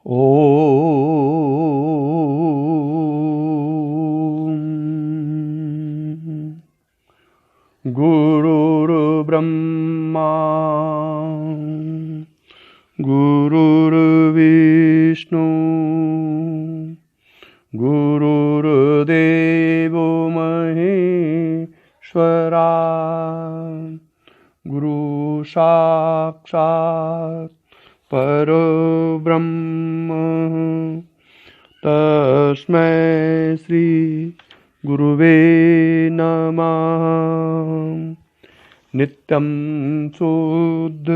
ॐ गुरुर्ब्रह्मा गुरुर्विष्णु गुरुर्देवो महेश्वरा गुरु साक्षात् परब्रह्म तस्मै श्री गुरुवे नमः। नित्यं शुद्ध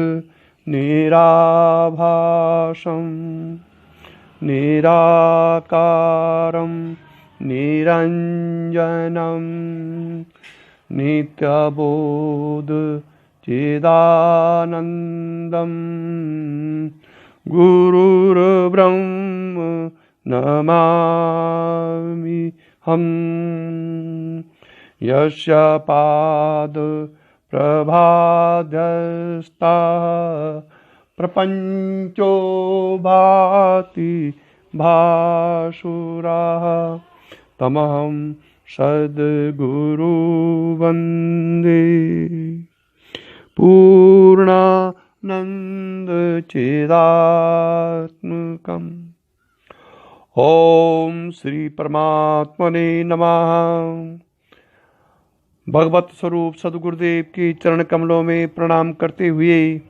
निराभासं निराकारं निरञ्जनं नित्यबोध चिदानन्दं गुरुर्ब्रह्म नमामि हम। यस्य पाद प्रभाध्यस्ता प्रपञ्चो भाति भासुरः तमहं सद्गुरु वन्दे पूर्णानंद चिदात्मकम्। ओम श्री परमात्मने नमः। भगवत स्वरूप सद्गुरुदेव के चरण कमलों में प्रणाम करते हुए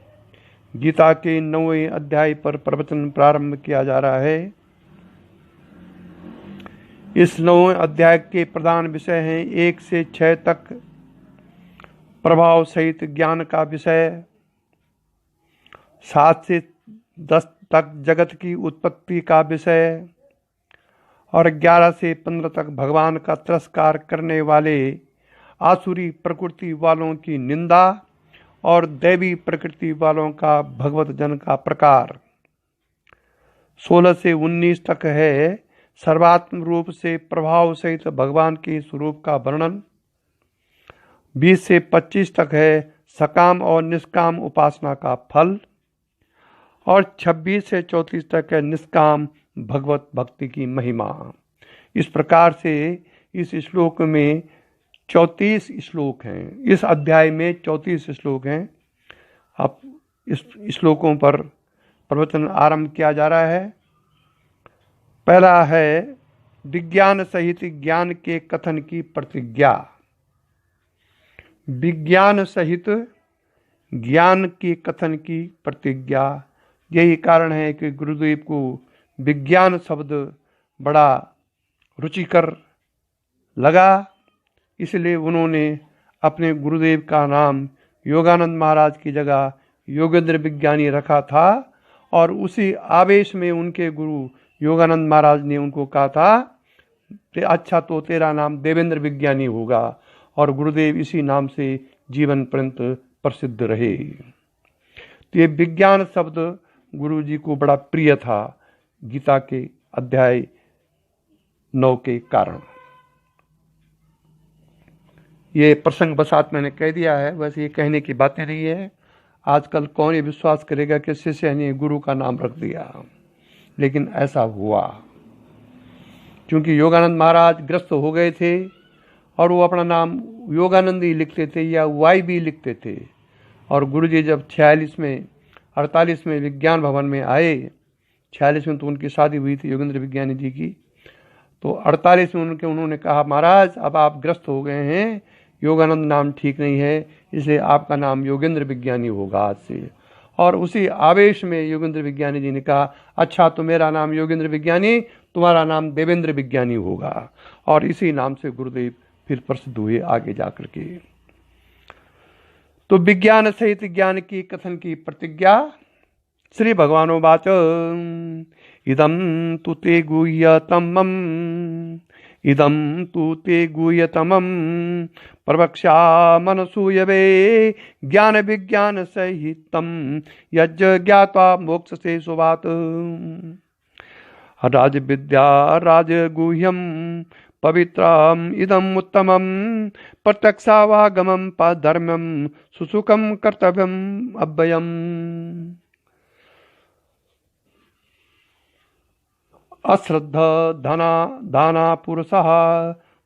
गीता के 9वें अध्याय पर प्रवचन प्रारंभ किया जा रहा है। इस 9वें अध्याय के प्रधान विषय हैं 1 से 6 तक प्रभाव सहित ज्ञान का विषय, 7 से 10 तक जगत की उत्पत्ति का विषय और 11 से 15 तक भगवान का तिरस्कार करने वाले आसुरी प्रकृति वालों की निंदा और दैवी प्रकृति वालों का भगवत जन का प्रकार। 16 से 19 तक है सर्वात्म रूप से प्रभाव सहित भगवान के स्वरूप का वर्णन। 20 से 25 तक है सकाम और निष्काम उपासना का फल और 26 से 34 तक है निष्काम भगवत भक्ति की महिमा। इस प्रकार से इस श्लोक में 34 श्लोक हैं। इस अध्याय में 34 श्लोक हैं। अब इस श्लोकों पर प्रवचन आरंभ किया जा रहा है। पहला है विज्ञान सहित ज्ञान के कथन की प्रतिज्ञा। विज्ञान सहित ज्ञान के कथन की प्रतिज्ञा। यही कारण है कि गुरुदेव को विज्ञान शब्द बड़ा रुचिकर लगा, इसलिए उन्होंने अपने गुरुदेव का नाम योगानंद महाराज की जगह योगेंद्र विज्ञानी रखा था और उसी आवेश में उनके गुरु योगानंद महाराज ने उनको कहा था कि अच्छा तो तेरा नाम देवेंद्र विज्ञानी होगा, और गुरुदेव इसी नाम से जीवन पर्यंत प्रसिद्ध रहे। तो ये विज्ञान शब्द गुरु जी को बड़ा प्रिय था गीता के अध्याय 9 के कारण। ये प्रसंग बसात मैंने कह दिया है, वैसे ये कहने की बातें नहीं है। आजकल कौन ये विश्वास करेगा कि शिष्य ने गुरु का नाम रख दिया, लेकिन ऐसा हुआ क्योंकि योगानंद महाराज ग्रस्त हो गए थे और वो अपना नाम योगानंद ही लिखते थे या वाई भी लिखते थे। और गुरु जी जब 48 में विज्ञान भवन में आए, 46 में तो उनकी शादी हुई थी योगेंद्र विज्ञानी जी की, तो 48 में उन्होंने कहा महाराज अब आप ग्रस्त हो गए हैं, योगानंद नाम ठीक नहीं है, इसलिए आपका नाम योगेंद्र विज्ञानी होगा आज से। और उसी आवेश में योगेंद्र विज्ञानी जी ने कहा अच्छा तो मेरा नाम योगेंद्र विज्ञानी, तुम्हारा नाम देवेंद्र विज्ञानी होगा। और इसी नाम से गुरुदेव फिर प्रसिद्ध हुए आगे जाकर के। तो विज्ञान सहित ज्ञान की कथन की प्रतिज्ञा। श्री भगवानुवाच इदं तु ते गुह्यतमम् इदं तु ते गुह्यतमं प्रवक्ष्यामनसूयवे ज्ञान विज्ञान सहितं यज्ञ ज्ञात्वा मोक्षसे शुभात्। राज विद्या राजगुह्यं पवित्रम् इदम् उत्तमं प्रत्यक्षावागमं धर्म्यं सुसुखं कर्तव्यम् अव्ययम्। अश्रद्ध धना दाना पुरुषः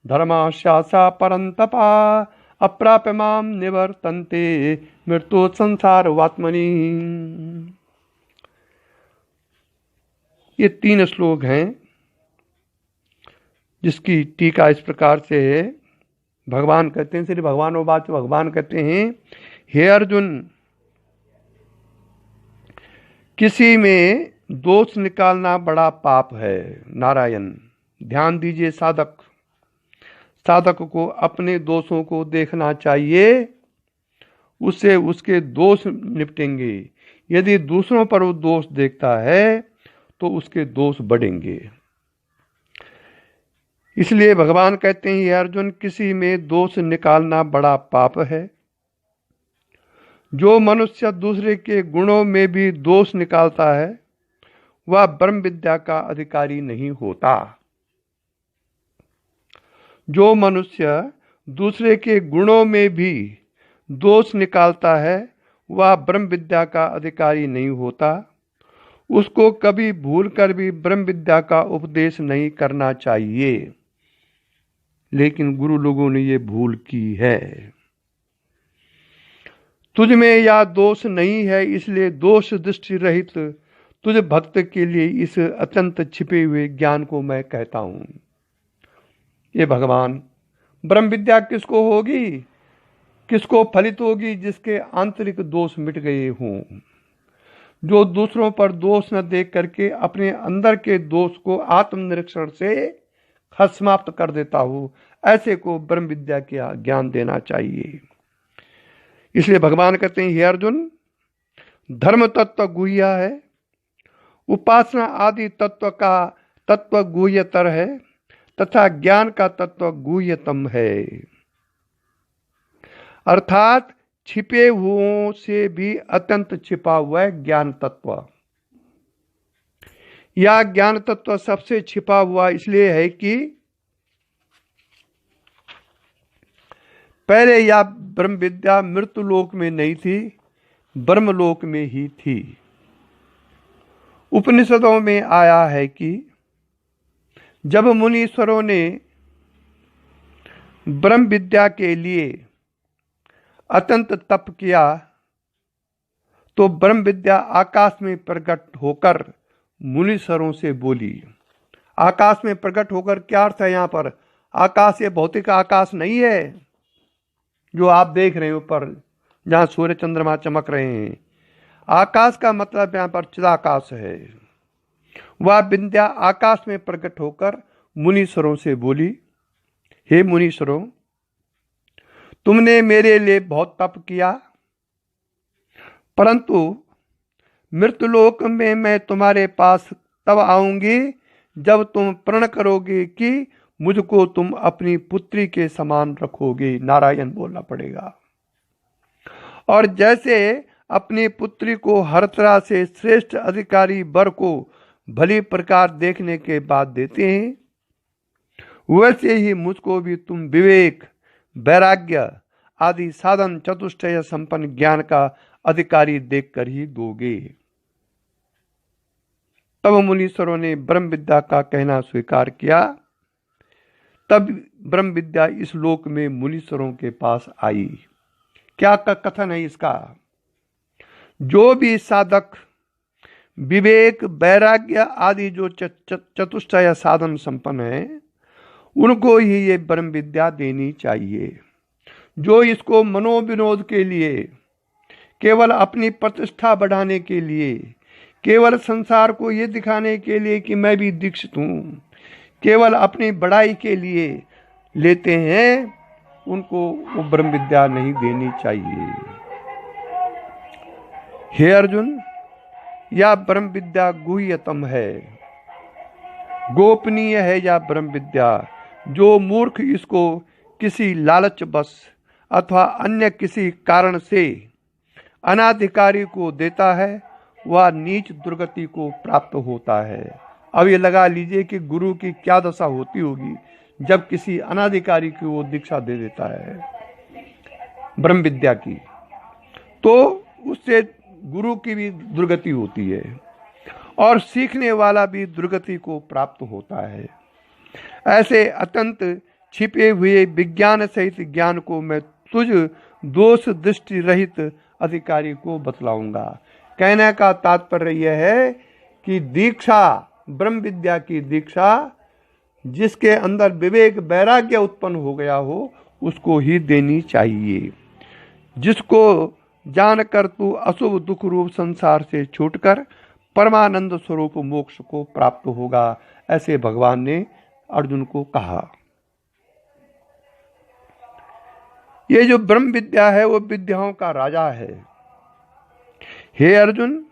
धर्माशासा परंतपा अप्राप्य माम निवर्तन्ते मृत्यु संसार वात्मनि। ये 3 श्लोक हैं जिसकी टीका इस प्रकार से है। भगवान कहते हैं, श्री भगवान वाच, भगवान कहते हैं, हे अर्जुन, किसी में दोष निकालना बड़ा पाप है। नारायण, ध्यान दीजिए साधक को अपने दोषों को देखना चाहिए, उससे उसके दोष निपटेंगे। यदि दूसरों पर वो दोष देखता है तो उसके दोष बढ़ेंगे। इसलिए भगवान कहते हैं, हे अर्जुन, किसी में दोष निकालना बड़ा पाप है। जो मनुष्य दूसरे के गुणों में भी दोष निकालता है वह ब्रह्म विद्या का अधिकारी नहीं होता। जो मनुष्य दूसरे के गुणों में भी दोष निकालता है वह ब्रह्म विद्या का अधिकारी नहीं होता। उसको कभी भूल कर भी ब्रह्म विद्या का उपदेश नहीं करना चाहिए, लेकिन गुरु लोगों ने ये भूल की है। तुझ में या दोष नहीं है, इसलिए दोष दृष्टि रहित तुझ भक्त के लिए इस अत्यंत छिपे हुए ज्ञान को मैं कहता हूं। ये भगवान, ब्रह्म विद्या किसको होगी, किसको फलित होगी? जिसके आंतरिक दोष मिट गए हों, जो दूसरों पर दोष न देख करके अपने अंदर के दोष को आत्मनिरीक्षण से समाप्त कर देता हो, ऐसे को ब्रह्म विद्या का ज्ञान देना चाहिए। इसलिए भगवान कहते हैं, हे अर्जुन, धर्म तत्व गुह्य है, उपासना आदि तत्व का तत्व गुह्यतर है तथा ज्ञान का तत्व गुह्यतम है। अर्थात छिपे हुओं से भी अत्यंत छिपा हुआ है ज्ञान तत्व। यह ज्ञान तत्व सबसे छिपा हुआ इसलिए है कि पहले यह ब्रह्म विद्या मृत्यु लोक में नहीं थी, ब्रह्मलोक में ही थी। उपनिषदों में आया है कि जब मुनीश्वरों ने ब्रह्म विद्या के लिए अत्यंत तप किया तो ब्रह्म विद्या आकाश में प्रकट होकर मुनीश्वरों से बोली। आकाश में प्रकट होकर क्या अर्थ है? यहाँ पर आकाश ये भौतिक आकाश नहीं है जो आप देख रहे हैं ऊपर, जहाँ सूर्य चंद्रमा चमक रहे हैं। आकाश का मतलब यहाँ पर चिदाकाश है। वह विद्या आकाश में प्रकट होकर मुनीश्वरों से बोली, हे मुनीश्वरों, तुमने मेरे लिए बहुत तप किया, परंतु मृत्युलोक में मैं तुम्हारे पास तब आऊंगी जब तुम प्रण करोगे कि मुझको तुम अपनी पुत्री के समान रखोगे। नारायण बोलना पड़ेगा। और जैसे अपनी पुत्री को हर तरह से श्रेष्ठ अधिकारी वर को भली प्रकार देखने के बाद देते हैं, वैसे ही मुझको भी तुम विवेक, वैराग्य आदि साधन चतुष्टय संपन्न ज्ञान का अधिकारी देखकर ही दोगे। तब मुनीश्वरों ने ब्रह्म विद्या का कहना स्वीकार किया। तब ब्रह्म विद्या इस लोक में मुनीश्वरों के पास आई। क्या कथन है इसका? जो भी साधक विवेक, वैराग्य आदि जो चतुष्टय साधन संपन्न है, उनको ही ये ब्रह्म विद्या देनी चाहिए। जो इसको मनोविनोद के लिए, केवल अपनी प्रतिष्ठा बढ़ाने के लिए, केवल संसार को ये दिखाने के लिए कि मैं भी दीक्षित हूँ, केवल अपनी बड़ाई के लिए लेते हैं, उनको वो ब्रह्म विद्या नहीं देनी चाहिए। हे अर्जुन, यह ब्रह्म विद्या गुह्यतम है, गोपनीय है। यह ब्रह्म विद्या जो मूर्ख इसको किसी लालच बस अथवा अन्य किसी कारण से अनाधिकारी को देता है, वह नीच दुर्गति को प्राप्त होता है। अब ये लगा लीजिए कि गुरु की क्या दशा होती होगी जब किसी अनाधिकारी की वो दीक्षा दे देता है ब्रह्म विद्या की, तो उससे गुरु की भी दुर्गति होती है। और सीखने वाला भी दुर्गति को प्राप्त होता है। ऐसे अत्यंत छिपे हुए विज्ञान सहित ज्ञान को मैं तुझ दोष दृष्टि रहित अधिकारी को बतलाऊंगा। कहने का तात्पर्य यह है कि दीक्षा, ब्रह्म विद्या की दीक्षा, जिसके अंदर विवेक वैराग्य उत्पन्न हो गया हो उसको ही देनी चाहिए, जिसको जानकर तू अशुभ दुख रूप संसार से छूटकर परमानंद स्वरूप मोक्ष को प्राप्त होगा। ऐसे भगवान ने अर्जुन को कहा। ये जो ब्रह्म विद्या है वो विद्याओं का राजा है। हे अर्जुन,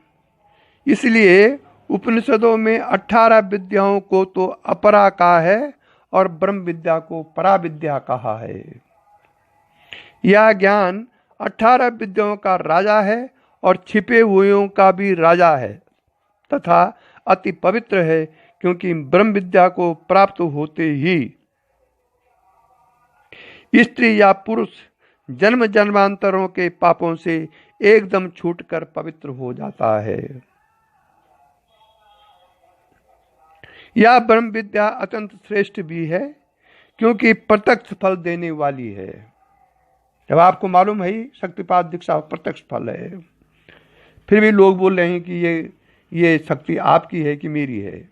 इसलिए उपनिषदों में 18 विद्याओं को तो अपरा कहा है और ब्रह्म विद्या को परा विद्या कहा है। यह ज्ञान 18 विद्याओं का राजा है और छिपे हुओं का भी राजा है तथा अति पवित्र है, क्योंकि ब्रह्म विद्या को प्राप्त होते ही स्त्री या पुरुष जन्म जन्मांतरों के पापों से एकदम छूटकर पवित्र हो जाता है। यह ब्रह्म विद्या अत्यंत श्रेष्ठ भी है, क्योंकि प्रत्यक्ष फल देने वाली है। जब आपको मालूम है शक्तिपात दीक्षा प्रत्यक्ष फल है, फिर भी लोग बोल रहे हैं कि ये शक्ति आपकी है कि मेरी है।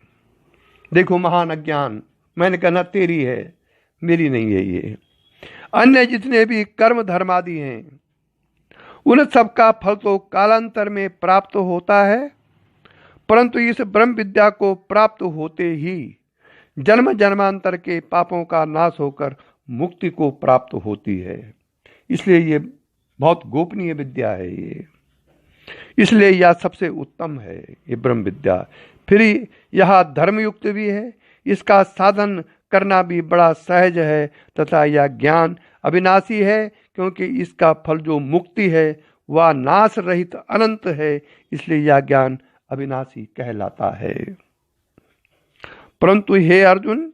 देखो महान अज्ञान, मैंने कहना तेरी है, मेरी नहीं है। ये अन्य जितने भी कर्म धर्मादि हैं उन सबका फल तो कालांतर में प्राप्त होता है, परंतु इस ब्रह्म विद्या को प्राप्त होते ही जन्म जन्मांतर के पापों का नाश होकर मुक्ति को प्राप्त होती है। इसलिए ये बहुत गोपनीय विद्या है ये, इसलिए यह सबसे उत्तम है ये ब्रह्म विद्या। फिर यह धर्मयुक्त भी है, इसका साधन करना भी बड़ा सहज है तथा यह ज्ञान अविनाशी है, क्योंकि इसका फल जो मुक्ति है वह नाश रहित अनंत है, इसलिए यह ज्ञान अविनाशी कहलाता है। परंतु हे अर्जुन,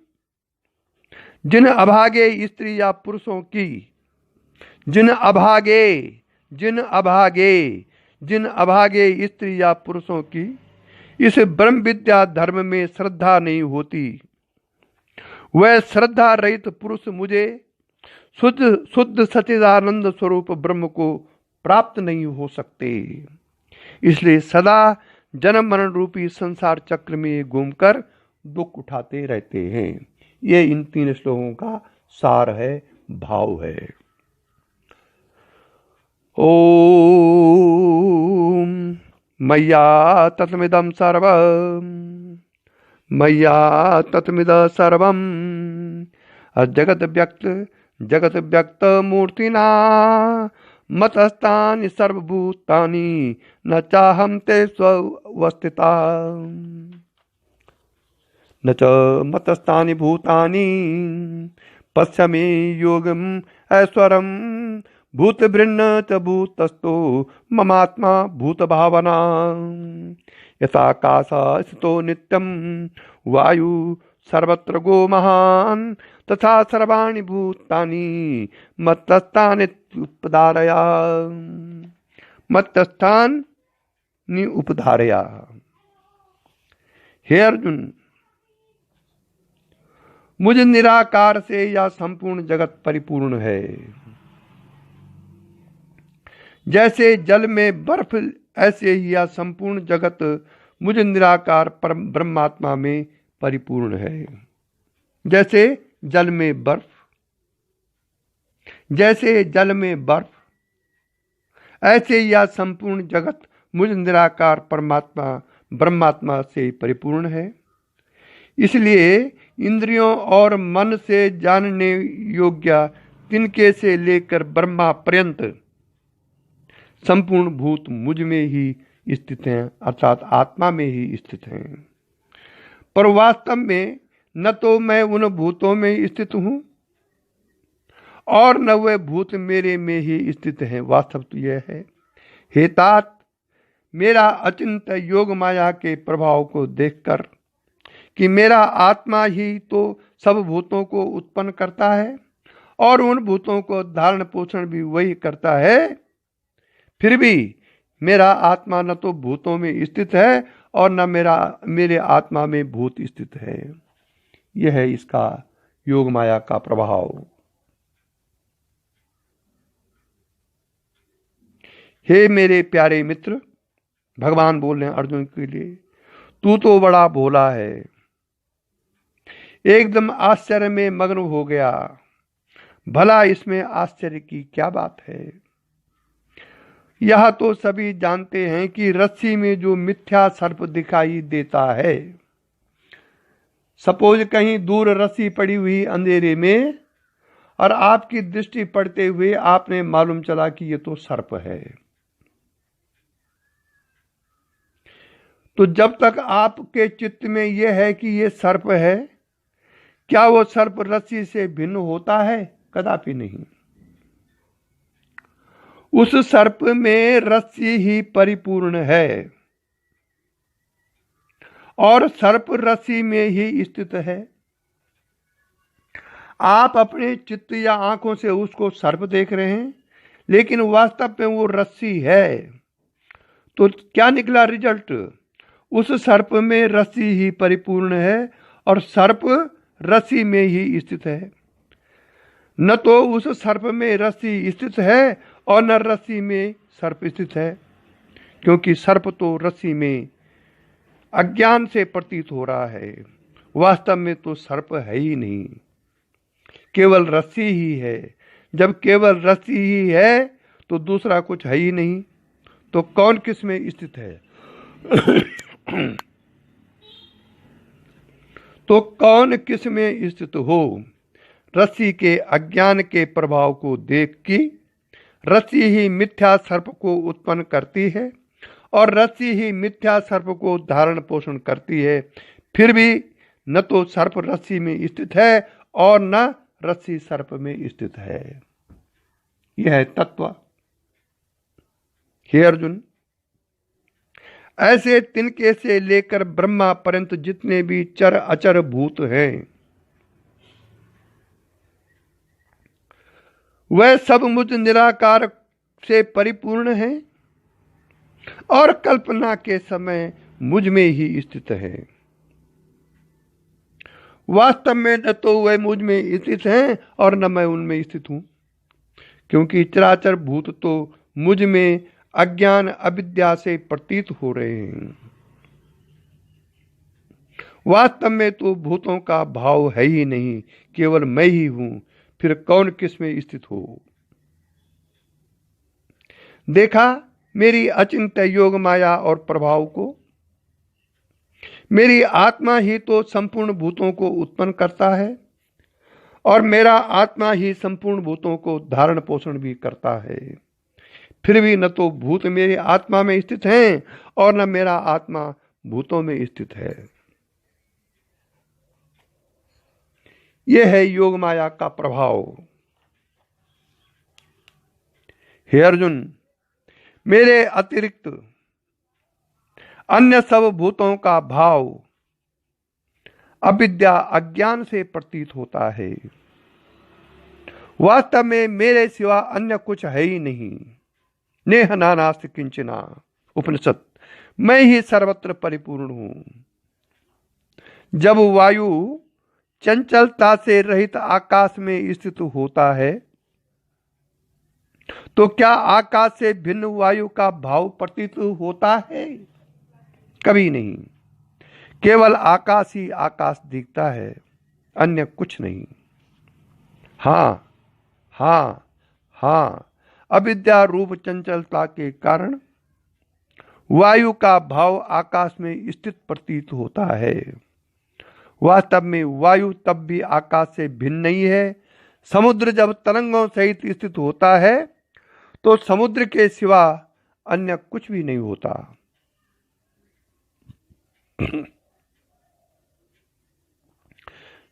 जिन अभागे स्त्री या पुरुषों की जिन अभागे स्त्री या पुरुषों की इस ब्रह्म विद्या धर्म में श्रद्धा नहीं होती, वह श्रद्धा रहित पुरुष मुझे शुद्ध सच्चिदानंद स्वरूप ब्रह्म को प्राप्त नहीं हो सकते। इसलिए सदा जन्म मरण रूपी संसार चक्र में घूमकर दुख उठाते रहते हैं। ये इन 3 श्लोकों का सार है, भाव है। ओम मय्या तत्मिदं सर्वम् मय्या तत्मिद सर्वम् जगत व्यक्त मूर्तिना मतस्तानि सर्वभूतानि न चाहं ते स्वस्थिता न च मतस्तानि भूतानि पश्य मे योगम ऐश्वरम भूतभृन्न च भूतस्थो ममात्मा भूत भावना यथाकाशा स्थितो नित्यं वायु सर्वत्र गो महान तथा सर्वाणि भूतानि मत्स्थानि उपधारया। हे अर्जुन, मुझ निराकार से यह संपूर्ण जगत परिपूर्ण है। जैसे जल में बर्फ, ऐसे ही यह संपूर्ण जगत मुझ निराकार परम ब्रह्मात्मा में परिपूर्ण है। जैसे जल में बर्फ, ऐसे यह संपूर्ण जगत मुझ निराकार परमात्मा ब्रह्मात्मा से परिपूर्ण है। इसलिए इंद्रियों और मन से जानने योग्य तिनके से लेकर ब्रह्मा पर्यंत संपूर्ण भूत मुझ में ही स्थित हैं, अर्थात आत्मा में ही स्थित हैं। पर वास्तव में न तो मैं उन भूतों में स्थित हूं और न वे भूत मेरे में ही स्थित हैं। वास्तव तो यह है, हे तात, मेरा अचिंत योग माया के प्रभाव को देखकर कि मेरा आत्मा ही तो सब भूतों को उत्पन्न करता है और उन भूतों को धारण पोषण भी वही करता है, फिर भी मेरा आत्मा न तो भूतों में स्थित है और न मेरे आत्मा में भूत स्थित है। यह है इसका योग माया का प्रभाव। हे मेरे प्यारे मित्र, भगवान बोल रहे हैं अर्जुन के लिए, तू तो बड़ा भोला है, एकदम आश्चर्य में मग्न हो गया। भला इसमें आश्चर्य की क्या बात है? यह तो सभी जानते हैं कि रस्सी में जो मिथ्या सर्प दिखाई देता है, सपोज कहीं दूर रस्सी पड़ी हुई अंधेरे में और आपकी दृष्टि पड़ते हुए आपने मालूम चला कि ये तो सर्प है, तो जब तक आपके चित्त में यह है कि ये सर्प है, क्या वो सर्प रस्सी से भिन्न होता है? कदापि नहीं। उस सर्प में रस्सी ही परिपूर्ण है और सर्प रस्सी में ही स्थित है। आप अपने चित्त या आंखों से उसको सर्प देख रहे हैं, लेकिन वास्तव में वो रस्सी है। तो क्या निकला रिजल्ट? उस सर्प में रस्सी ही परिपूर्ण है और सर्प रस्सी में ही स्थित है। न तो उस सर्प में रस्सी स्थित है और न रस्सी में सर्प स्थित है, क्योंकि सर्प तो रस्सी में अज्ञान से प्रतीत हो रहा है। वास्तव में तो सर्प है ही नहीं, केवल रस्सी ही है। जब केवल रस्सी ही है तो दूसरा कुछ है ही नहीं, तो कौन किस में स्थित है? तो कौन किस में स्थित हो? रस्सी के अज्ञान के प्रभाव को देख कि रस्सी ही मिथ्या सर्प को उत्पन्न करती है और रस्सी ही मिथ्या सर्प को धारण पोषण करती है। फिर भी न तो सर्प रस्सी में स्थित है और न रस्सी सर्प में स्थित है। यह है तत्व। हे अर्जुन, ऐसे तिनके से लेकर ब्रह्मा पर्यंत जितने भी चर अचर भूत हैं, वह सब मुझ निराकार से परिपूर्ण हैं और कल्पना के समय मुझ में ही स्थित है। वास्तव में न तो वह मुझ में स्थित हैं और न मैं उनमें स्थित हूं, क्योंकि चराचर भूत तो मुझ में अज्ञान अविद्या से प्रतीत हो रहे हैं। वास्तव में तो भूतों का भाव है ही नहीं, केवल मैं ही हूं। फिर कौन किस में स्थित हो? देखा मेरी अचिंत्य योग माया और प्रभाव को? मेरी आत्मा ही तो संपूर्ण भूतों को उत्पन्न करता है और मेरा आत्मा ही संपूर्ण भूतों को धारण पोषण भी करता है। फिर भी न तो भूत मेरी आत्मा में स्थित हैं और न मेरा आत्मा भूतों में स्थित है। यह है योग माया का प्रभाव। हे अर्जुन, मेरे अतिरिक्त अन्य सब भूतों का भाव अविद्या अज्ञान से प्रतीत होता है। वास्तव में मेरे सिवा अन्य कुछ है ही नहीं। नेह नानास्ति किंचना, उपनिषद। मैं ही सर्वत्र परिपूर्ण हूं। जब वायु चंचलता से रहित आकाश में स्थित होता है, तो क्या आकाश से भिन्न वायु का भाव प्रतीत होता है? कभी नहीं। केवल आकाश ही आकाश दिखता है, अन्य कुछ नहीं। हाँ हाँ हाँ, अविद्या रूप चंचलता के कारण वायु का भाव आकाश में स्थित प्रतीत होता है। वास्तव में वायु तब भी आकाश से भिन्न नहीं है। समुद्र जब तरंगों सहित स्थित होता है तो समुद्र के सिवा अन्य कुछ भी नहीं होता।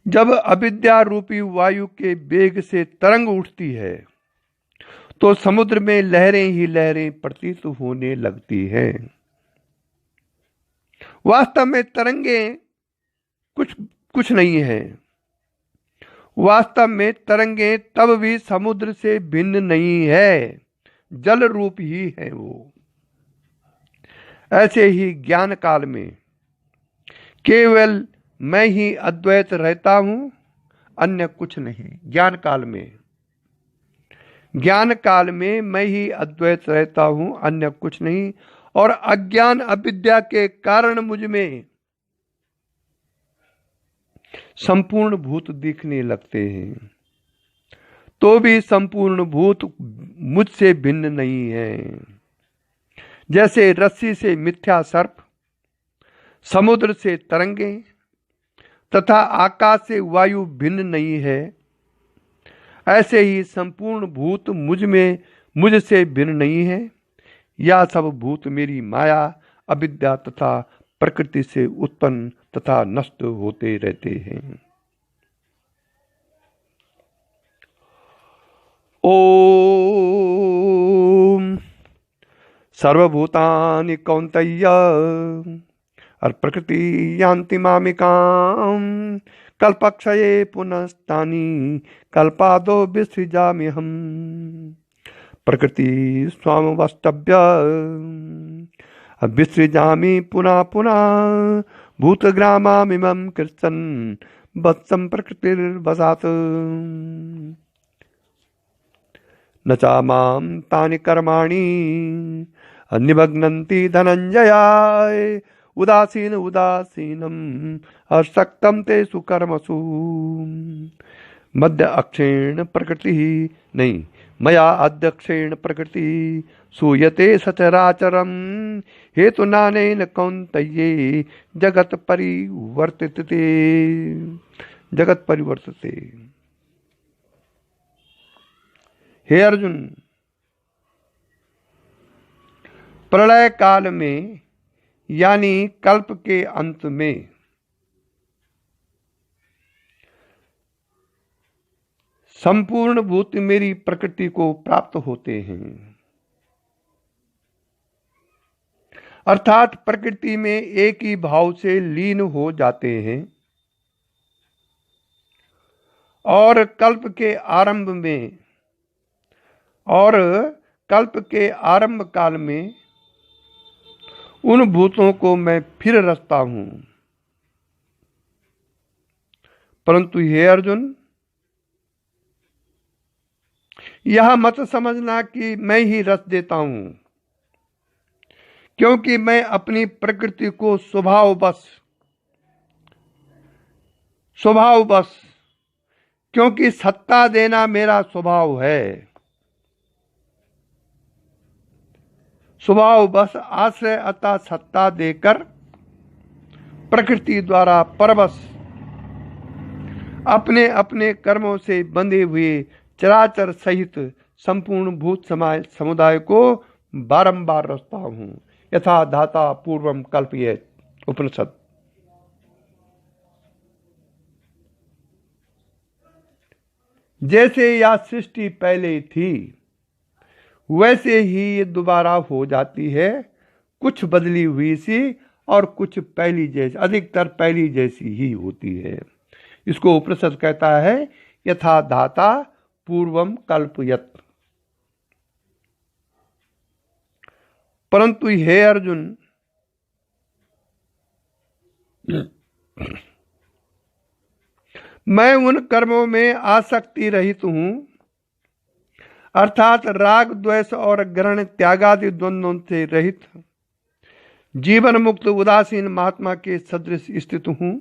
जब अविद्या रूपी वायु के वेग से तरंग उठती है तो समुद्र में लहरें ही लहरें प्रतीत होने लगती हैं। वास्तव में तरंगे कुछ नहीं है। वास्तव में तरंगे तब भी समुद्र से भिन्न नहीं है, जल रूप ही है वो। ऐसे ही ज्ञान काल में केवल मैं ही अद्वैत रहता हूं, अन्य कुछ नहीं। ज्ञान काल में मैं ही अद्वैत रहता हूं, अन्य कुछ नहीं। और अज्ञान अविद्या के कारण मुझ में संपूर्ण भूत दिखने लगते हैं, तो भी संपूर्ण भूत मुझसे भिन्न नहीं है। जैसे रस्सी से मिथ्या सर्प, समुद्र से तरंगे तथा आकाश से वायु भिन्न नहीं है, ऐसे ही संपूर्ण भूत मुझसे भिन्न नहीं है। यह सब भूत मेरी माया, अविद्या तथा प्रकृति से उत्पन्न तथा नष्ट होते रहते हैं। ओम सर्वभूतानि कौन्तेय और प्रकृति यान्ति मामिकाम कल्पक्षये पुनस्तानि कल्पादो विसृजाम्यहम् प्रकृति स्वामवष्टभ्य विसृजामि पुनः पुनः भूतग्राममिमं कृत्सन् वत्सं प्रकृतिर्वशात् न चा मां तानि कर्माणि निबध्नन्ति धनञ्जय उदासीनम् असक्तं तेषु कर्मसु मध्य अक्षेण प्रकृति नहीं मया अध्यक्षेण प्रकृति सूयते सचराचरम हेतु नानेन कौन्तेय जगत परिवर्तते। हे अर्जुन, प्रलय काल में यानी कल्प के अंत में संपूर्ण भूत मेरी प्रकृति को प्राप्त होते हैं, अर्थात प्रकृति में एक ही भाव से लीन हो जाते हैं। और कल्प के आरंभ काल में उन भूतों को मैं फिर रचता हूं। परंतु हे अर्जुन, यह मत समझना कि मैं ही रच देता हूं, क्योंकि मैं अपनी प्रकृति को स्वभाववश क्योंकि सत्ता देना मेरा स्वभाव है, स्वभाववश आश्रय अतः सत्ता देकर प्रकृति द्वारा परवश अपने अपने कर्मों से बंधे हुए चराचर सहित संपूर्ण भूत समुदाय को बारंबार रचता हूं। यथा धाता पूर्वम कल्पयेत् उपनिषद। जैसे यह सृष्टि पहले थी वैसे ही ये दोबारा हो जाती है, कुछ बदली हुई सी और कुछ पहली जैसी, अधिकतर पहली जैसी ही होती है। इसको उपनिषद कहता है यथा धाता पूर्वम कल्पयत्। परंतु हे अर्जुन, मैं उन कर्मों में आसक्ति रहित हूं, अर्थात राग द्वेष और ग्रहण त्यागादि द्वंद्वों से रहित जीवन मुक्त उदासीन महात्मा के सदृश स्थित हूं।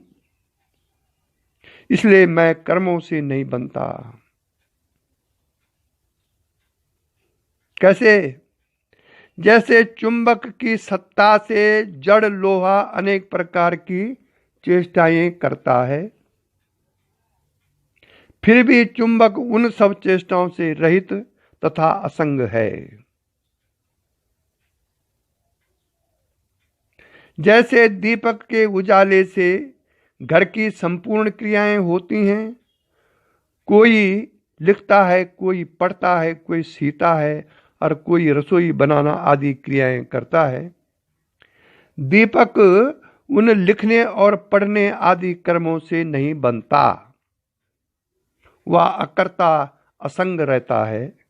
इसलिए मैं कर्मों से नहीं बनता। कैसे? जैसे चुंबक की सत्ता से जड़ लोहा अनेक प्रकार की चेष्टाएं करता है, फिर भी चुंबक उन सब चेष्टाओं से रहित तथा असंग है। जैसे दीपक के उजाले से घर की संपूर्ण क्रियाएं होती हैं, कोई लिखता है, कोई पढ़ता है, कोई सीता है और कोई रसोई बनाना आदि क्रियाएं करता है, दीपक उन लिखने और पढ़ने आदि कर्मों से नहीं बनता। वह अकर्ता असंग रहता है,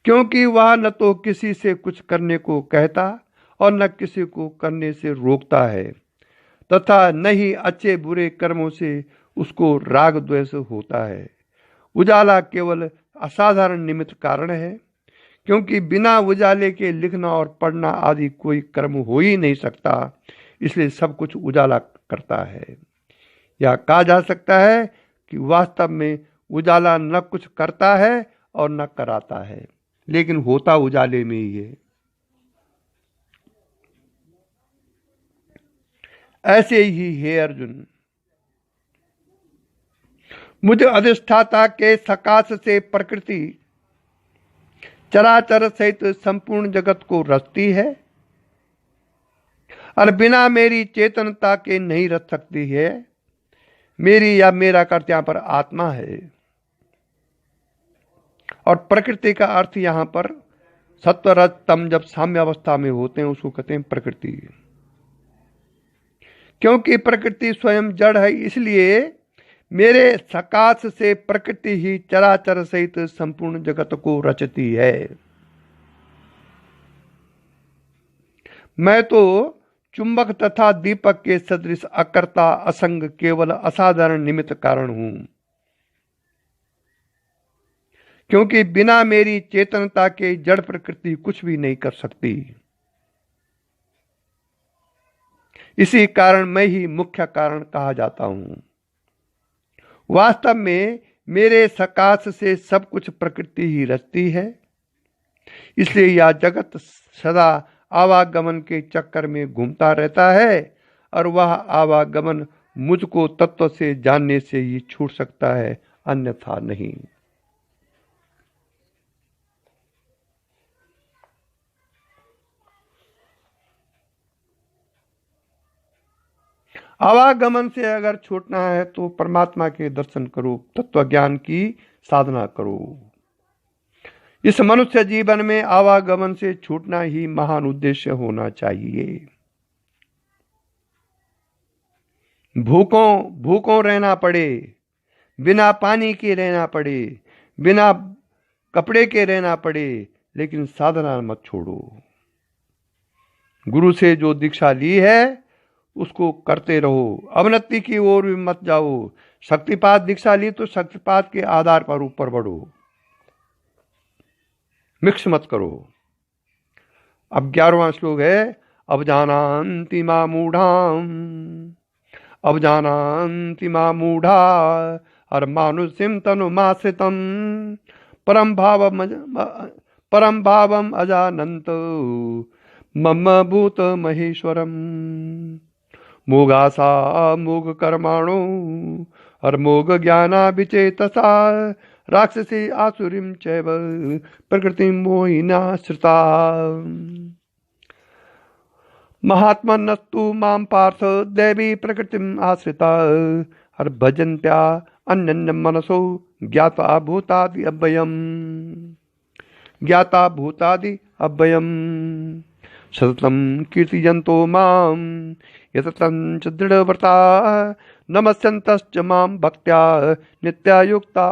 क्योंकि वह न तो किसी से कुछ करने को कहता और न किसी को करने से रोकता है, तथा न ही अच्छे बुरे कर्मों से उसको राग द्वेष होता है। उजाला केवल असाधारण निमित्त कारण है, क्योंकि बिना उजाले के लिखना और पढ़ना आदि कोई कर्म हो ही नहीं सकता, इसलिए सब कुछ उजाला करता है। यह कहा जा सकता है कि वास्तव में उजाला न कुछ करता है और न कराता है, लेकिन होता उजाले में ही है। ऐसे ही हे अर्जुन, मुझ अधिष्ठाता के सकाश से प्रकृति चराचर सहित संपूर्ण जगत को रचती है और बिना मेरी चेतनता के नहीं रच सकती है। मेरी या मेरा कर्ता यहां पर आत्मा है, और प्रकृति का अर्थ यहां पर सत्व रज तम जब साम्य अवस्था में होते हैं उसको कहते हैं प्रकृति। क्योंकि प्रकृति स्वयं जड़ है, इसलिए मेरे सकाश से प्रकृति ही चराचर सहित संपूर्ण जगत को रचती है। मैं तो चुंबक तथा दीपक के सदृश अकर्ता असंग केवल असाधारण निमित्त कारण हूं, क्योंकि बिना मेरी चेतनता के जड़ प्रकृति कुछ भी नहीं कर सकती। इसी कारण मैं ही मुख्य कारण कहा जाता हूं। वास्तव में मेरे सकाश से सब कुछ प्रकृति ही रचती है, इसलिए यह जगत सदा आवागमन के चक्कर में घूमता रहता है, और वह आवागमन मुझको तत्व से जानने से ही छूट सकता है, अन्यथा नहीं। आवागमन से अगर छूटना है तो परमात्मा के दर्शन करो, तत्व ज्ञान की साधना करो। इस मनुष्य जीवन में आवागमन से छूटना ही महान उद्देश्य होना चाहिए। भूखों रहना पड़े, बिना पानी के रहना पड़े, बिना कपड़े के रहना पड़े, लेकिन साधना मत छोड़ो। गुरु से जो दीक्षा ली है उसको करते रहो, अवनति की ओर भी मत जाओ। शक्तिपात दीक्षा ली तो शक्तिपात के आधार पर ऊपर बढ़ो, मिक्स मत करो। अब 11वां श्लोक है, अब जानान्ति मा मूढ़ाम, अब जानान्ति मा मूढ़ा और मानुष्यम तनुमाश्रितम परम भावम अजानन्त मम भूत महेश्वरम मोगासा मोग कर्माणो और मोग ज्ञाना विचेतसा राक्षसी आसुरीम चैव प्रकृति मोहिना श्रुता महात्मनस्तु मां पार्थ दैवी प्रकृतिम आश्रिता और भजन्त्या अन्य मनसो ज्ञाता भूतादि अव्ययम् सततं कीर्तियन्तो मां यततं च दृढव्रता नमस्यन्तश्च मां भक्त्या नित्यायुक्ता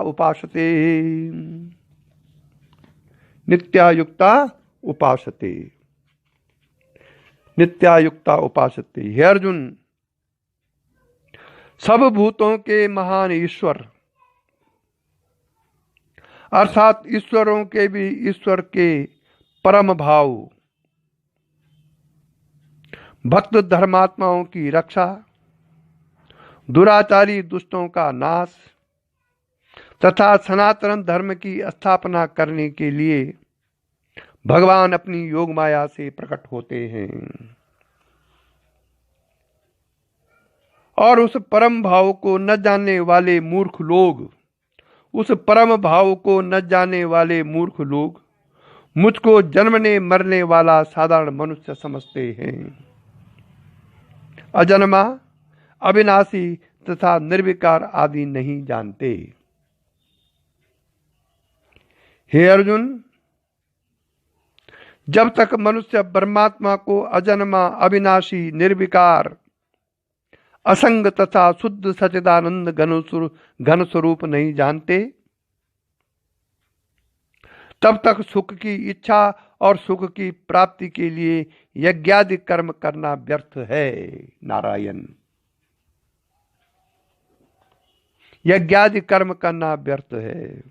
उपासते। हे अर्जुन, सब भूतों के महान ईश्वर अर्थात ईश्वरों के भी ईश्वर के परम भाव, भक्त धर्मात्माओं की रक्षा, दुराचारी दुष्टों का नाश तथा सनातन धर्म की स्थापना करने के लिए भगवान अपनी योग माया से प्रकट होते हैं। और उस परम भाव को न जानने वाले मूर्ख लोग मुझको जन्मने मरने वाला साधारण मनुष्य समझते हैं। अजन्मा, अविनाशी तथा निर्विकार आदि नहीं जानते। हे अर्जुन, जब तक मनुष्य परमात्मा को अजन्मा, अविनाशी, निर्विकार, असंग तथा शुद्ध सच्चिदानंद घन स्वरूप नहीं जानते, तब तक सुख की इच्छा और सुख की प्राप्ति के लिए यज्ञादि कर्म करना व्यर्थ है। नारायण, यज्ञादि कर्म करना व्यर्थ है।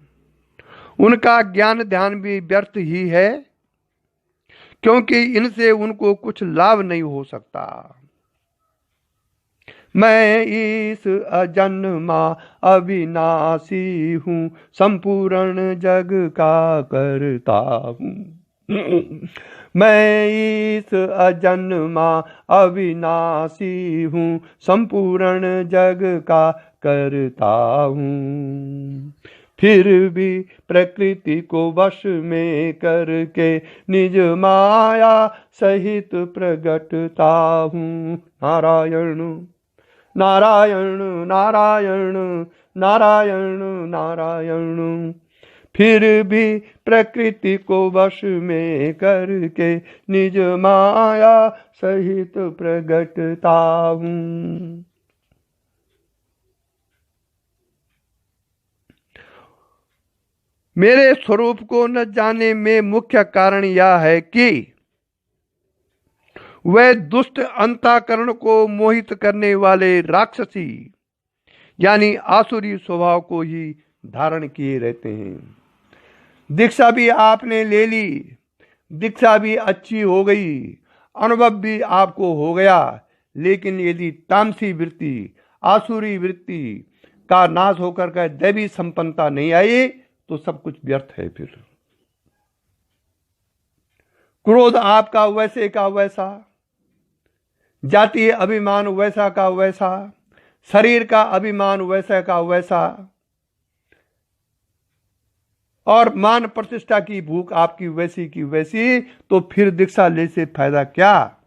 उनका ज्ञान ध्यान भी व्यर्थ ही है, क्योंकि इनसे उनको कुछ लाभ नहीं हो सकता। मैं इस अजन्मा अविनाशी हूँ, संपूर्ण जग का करता हूँ। मैं इस अजन्मा अविनाशी हूँ, संपूर्ण जग का करता हूँ। फिर भी प्रकृति को वश में करके निज माया सहित प्रगटता हूँ। नारायण नारायण नारायण नारायण नारायण। फिर भी प्रकृति को वश में करके निज माया सहित प्रगटता हूँ। मेरे स्वरूप को न जाने में मुख्य कारण यह है कि वह दुष्ट अंतःकरण को मोहित करने वाले राक्षसी यानी आसुरी स्वभाव को ही धारण किए रहते हैं। दीक्षा भी आपने ले ली, दीक्षा भी अच्छी हो गई, अनुभव भी आपको हो गया, लेकिन यदि तामसी वृत्ति आसुरी वृत्ति का नाश होकर के दैवी संपन्नता नहीं आई तो सब कुछ व्यर्थ है। फिर क्रोध आपका वैसे का वैसा, जातीय अभिमान वैसा का वैसा, शरीर का अभिमान वैसा का वैसा, और मान प्रतिष्ठा की भूख आपकी वैसी की वैसी, तो फिर दीक्षा ले से फायदा क्या?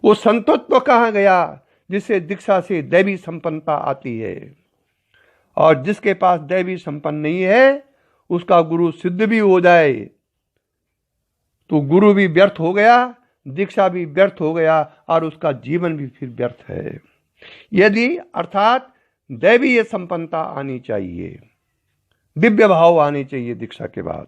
वो संतत्व कहां गया जिससे दीक्षा से दैवी संपन्नता आती है? और जिसके पास दैवी संपन्न नहीं है, उसका गुरु सिद्ध भी हो जाए तो गुरु भी व्यर्थ हो गया, दीक्षा भी व्यर्थ हो गया, और उसका जीवन भी फिर व्यर्थ है। यदि अर्थात दैवीय संपन्नता आनी चाहिए, दिव्य भाव आने चाहिए दीक्षा के बाद।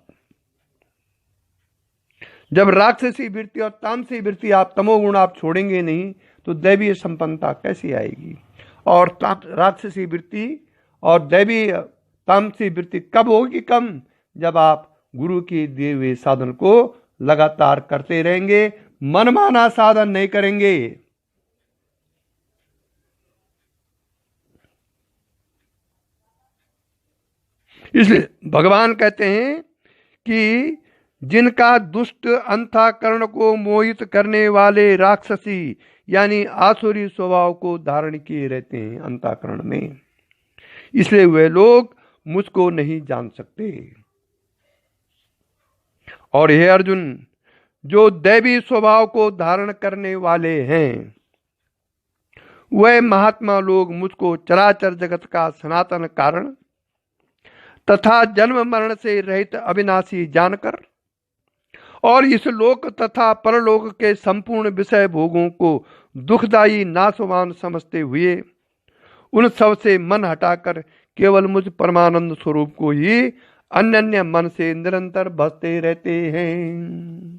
जब राक्षसी वृत्ति और तामसी वृत्ति आप तमोगुण आप छोड़ेंगे नहीं तो दैवीय संपन्नता कैसी आएगी? और राक्षसी वृत्ति और दैवीय तामसी वृत्ति कब होगी कम? जब आप गुरु के दिए हुए साधन को लगातार करते रहेंगे, मनमाना साधन नहीं करेंगे। इसलिए भगवान कहते हैं कि जिनका दुष्ट अंतःकरण को मोहित करने वाले राक्षसी यानी आसुरी स्वभाव को धारण किए रहते हैं अंतःकरण में, इसलिए वे लोग मुझको नहीं जान सकते। और हे अर्जुन, जो दैवी स्वभाव को धारण करने वाले हैं वह महात्मा लोग मुझको चराचर जगत का सनातन कारण तथा जन्म मरण से रहित अविनाशी जानकर और इस लोक तथा परलोक के संपूर्ण विषय भोगों को दुखदायी नाशवान समझते हुए उन सब से मन हटाकर केवल मुझ परमानंद स्वरूप को ही अन्य मन से निरंतर भजते रहते हैं।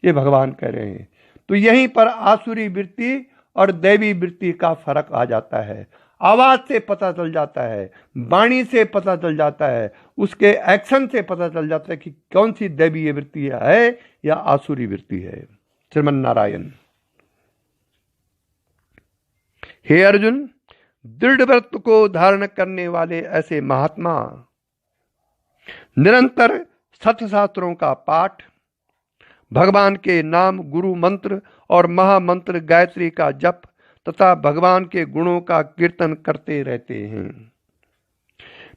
ये भगवान कह रहे हैं। तो यहीं पर आसुरी वृत्ति और दैवी वृत्ति का फर्क आ जाता है। आवाज से पता चल जाता है, वाणी से पता चल जाता है, उसके एक्शन से पता चल जाता है कि कौन सी दैवीय वृत्ति है या आसुरी वृत्ति है। श्रीमन नारायण। हे अर्जुन, दृढ़ व्रत को धारण करने वाले ऐसे महात्मा निरंतर सत्शास्त्रों का पाठ, भगवान के नाम, गुरु मंत्र और महामंत्र गायत्री का जप तथा भगवान के गुणों का कीर्तन करते रहते हैं।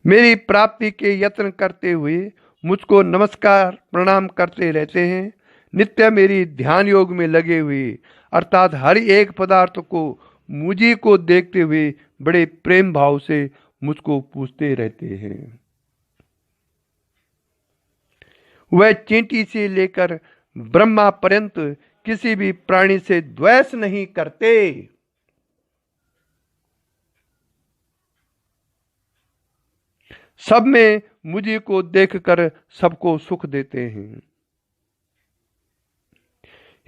मेरी प्राप्ति के यत्न करते हुए मुझको नमस्कार प्रणाम करते रहते हैं। नित्य मेरी ध्यान योग में लगे हुए अर्थात हर एक पदार्थ को मुझी को देखते हुए बड़े प्रेम भाव से मुझको पूछते रहते हैं। वह चींटी से लेकर ब्रह्मा पर्यंत किसी भी प्राणी से द्वेष नहीं करते। सब में मुझी को देखकर सबको सुख देते हैं।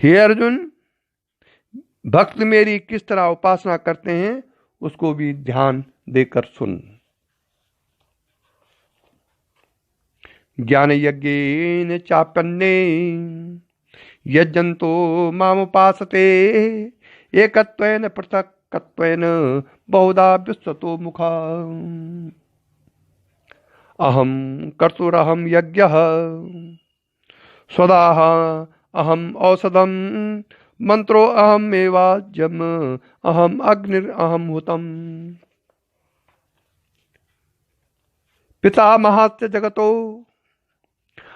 हे अर्जुन, भक्त मेरी किस तरह उपासना करते हैं उसको भी ध्यान देकर सुन। ज्ञान यज्ञेन चाप्यन्ने यज्जन्तो मामुपासते एकत्वेन पृथक्त्वेन बहुधा विश्वतो मुखा। अहम कर्तुरहं यज्ञः स्वदाह अहम औषधम मंत्रो अहमेवाज्यम अहम अग्निर अहम हुतम। पितामहस्य जगतो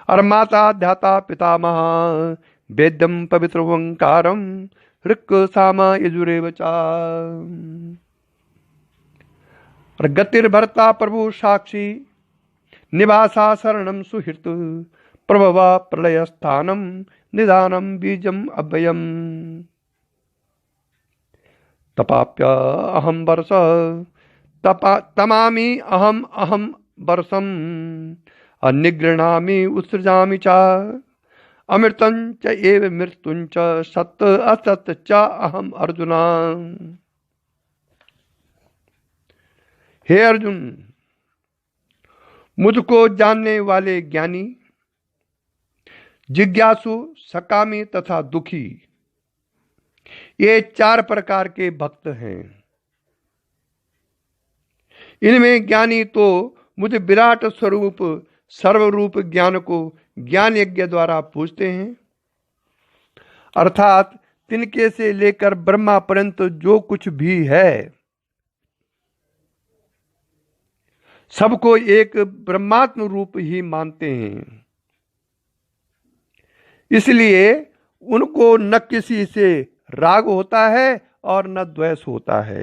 और माता ध्याता पितामह वेद्यम पवित्र ओंकारम ऋक् साम यजुरेव च। और गतिर्भर्ता प्रभु साक्षी निवासा शरणम सुहृत प्रभवा प्रलय स्थानम निदानम बीजम अव्ययम। तपाप्य अहम वर्ष तमामि अहम अहम वर्षम अनिगृणामि उत्सृजामि च अमृतं च एव मृत्युं च सत् असत् च अहम अर्जुना। हे अर्जुन, मुझको जानने वाले ज्ञानी, जिज्ञासु, सकामी तथा दुखी, ये 4 प्रकार के भक्त हैं। इनमें ज्ञानी तो मुझे विराट स्वरूप सर्वरूप ज्ञान को ज्ञान यज्ञ द्वारा पूजते हैं, अर्थात तिनके से लेकर ब्रह्मा पर्यंत जो कुछ भी है सबको एक ब्रह्मात्म रूप ही मानते हैं। इसलिए उनको न किसी से राग होता है और न द्वेष होता है।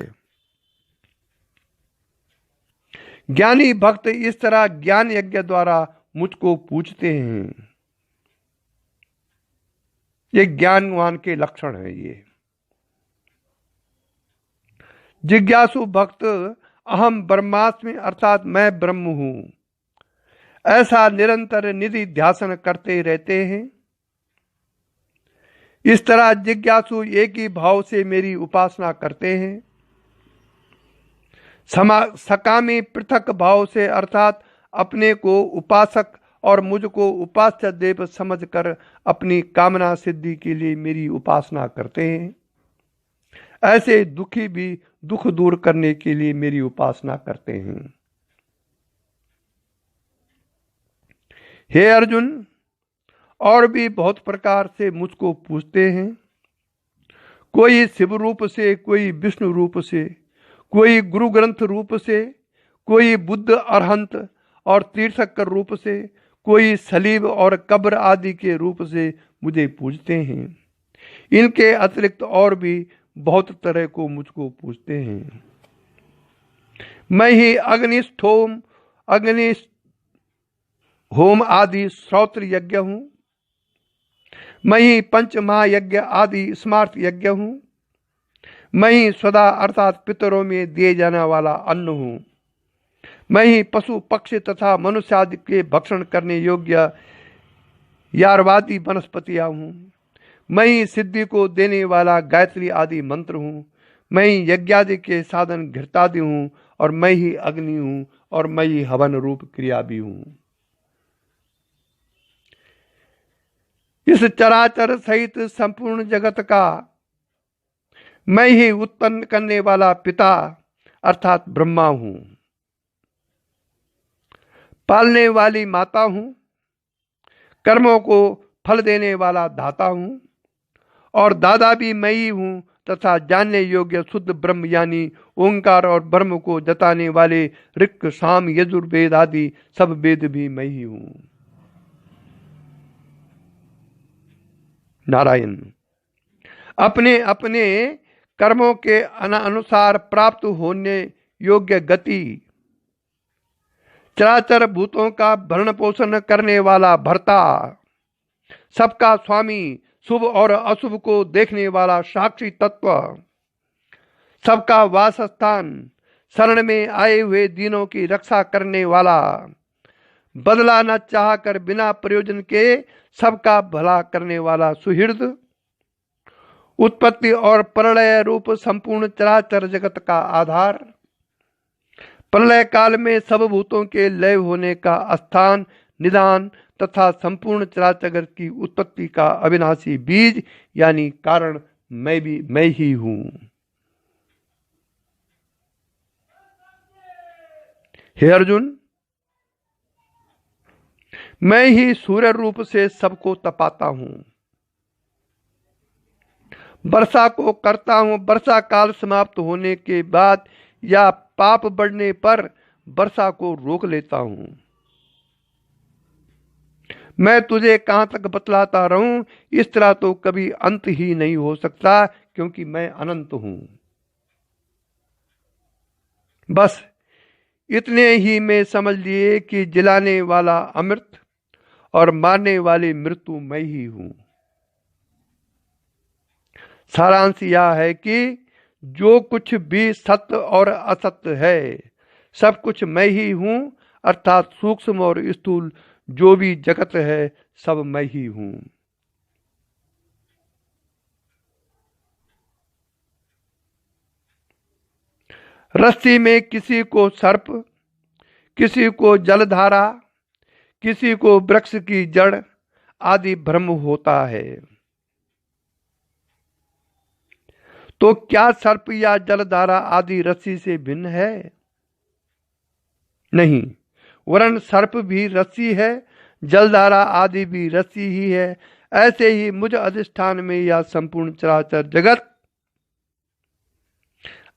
ज्ञानी भक्त इस तरह ज्ञान यज्ञ द्वारा मुझको पूजते हैं। ये ज्ञानवान के लक्षण है। ये जिज्ञासु भक्त अहम ब्रह्मास्मि अर्थात मैं ब्रह्म हूं, ऐसा निरंतर निधि ध्यासन करते रहते हैं। इस तरह जिज्ञासु एक ही भाव से मेरी उपासना करते हैं। सकामी पृथक भाव से अर्थात अपने को उपासक और मुझको उपास्य देव समझकर अपनी कामना सिद्धि के लिए मेरी उपासना करते हैं। ऐसे दुखी भी दुख दूर करने के लिए मेरी उपासना करते हैं। हे अर्जुन, और भी बहुत प्रकार से मुझको पूछते हैं। कोई शिव रूप से, कोई विष्णु रूप से, कोई गुरु ग्रंथ रूप से, कोई बुद्ध अरहंत और तीर्थकर रूप से, कोई सलीब और कब्र आदि के रूप से मुझे पूजते हैं। इनके अतिरिक्त और भी बहुत तरह को मुझको पूजते हैं। मैं ही अग्निष्ठोम अग्नि होम आदि श्रोत्र यज्ञ हूं। मैं ही पंच महायज्ञ आदि स्मार्त यज्ञ हूं। मैं ही स्वदा अर्थात पितरों में दिए जाने वाला अन्न हूं। मैं ही पशु पक्षी तथा मनुष्य आदि के भक्षण करने योग्य यारवादी वनस्पतियां हूं। मैं ही सिद्धि को देने वाला गायत्री आदि मंत्र हूं। मैं ही यज्ञादि के साधन घृतादि हूं और मैं ही अग्नि हूं और मैं ही हवन रूप क्रिया भी हूं। इस चराचर सहित संपूर्ण जगत का मैं ही उत्पन्न करने वाला पिता अर्थात ब्रह्मा हूं। पालने वाली माता हूं। कर्मों को फल देने वाला दाता हूं और दादा भी मैं ही हूं तथा जानने योग्य शुद्ध ब्रह्म यानी ओंकार और ब्रह्म को जताने वाले ऋक् साम यजुर्वेद आदि सब वेद भी मैं ही हूं। नारायण। अपने अपने कर्मों के अनुसार प्राप्त होने योग्य गति, चराचर भूतों का भरण पोषण करने वाला भर्ता, सबका स्वामी, शुभ और अशुभ को देखने वाला साक्षी तत्व, सबका वासस्थान, शरण में आए हुए दीनों की रक्षा करने वाला, बदला न चाहकर बिना प्रयोजन के सबका भला करने वाला सुहृद, उत्पत्ति और प्रलय रूप संपूर्ण चराचर जगत का आधार, प्रलय काल में सब भूतों के लय होने का स्थान, निदान तथा संपूर्ण चराचर जगत की उत्पत्ति का अविनाशी बीज यानी कारण मैं ही हूं। हे अर्जुन, मैं ही सूर्य रूप से सबको तपाता हूं, वर्षा को करता हूं, वर्षा काल समाप्त होने के बाद या पाप बढ़ने पर वर्षा को रोक लेता हूं। मैं तुझे कहां तक बतलाता रहूं, इस तरह तो कभी अंत ही नहीं हो सकता, क्योंकि मैं अनंत हूं। बस इतने ही में समझ लिए कि जिलाने वाला अमृत और मारने वाली मृत्यु मैं ही हूं। सारांश यह है कि जो कुछ भी सत्य और असत्य है सब कुछ मैं ही हूं, अर्थात सूक्ष्म और स्थूल जो भी जगत है सब मैं ही हूं। रस्सी में किसी को सर्प, किसी को जलधारा, किसी को वृक्ष की जड़ आदि भ्रम होता है। तो क्या सर्प या जलधारा आदि रस्सी से भिन्न है? नहीं, वरन सर्प भी रस्सी है, जलधारा आदि भी रस्सी ही है। ऐसे ही मुझ अधिष्ठान में यह संपूर्ण चराचर जगत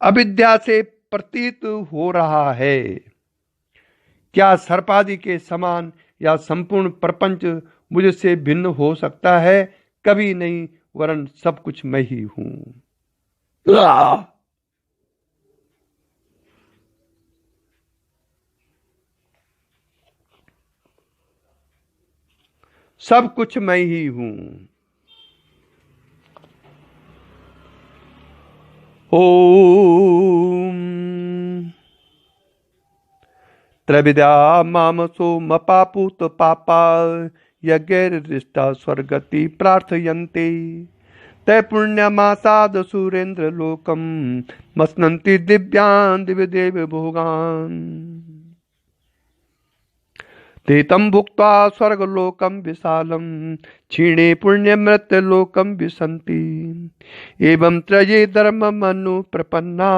अविद्या से प्रतीत हो रहा है। क्या सर्पादि के समान या संपूर्ण प्रपंच मुझसे भिन्न हो सकता है? कभी नहीं, वरन सब कुछ मैं ही हूं। सब कुछ मैं ही हूं। ओम त्रविद्या मामसो मपापूत पापा यज्ञरिष्टा स्वर्गति प्रार्थयन्ते ते पुण्यमासाद सुरेन्द्र लोकम मस्नन्ति दिव्यान् दिव्यदेव भोगान् ते तं भुक्त्वा स्वर्गलोकं विशालं क्षीणे पुण्यमृत्यलोकं विशन्ति एवं त्रये धर्ममनु प्रपन्ना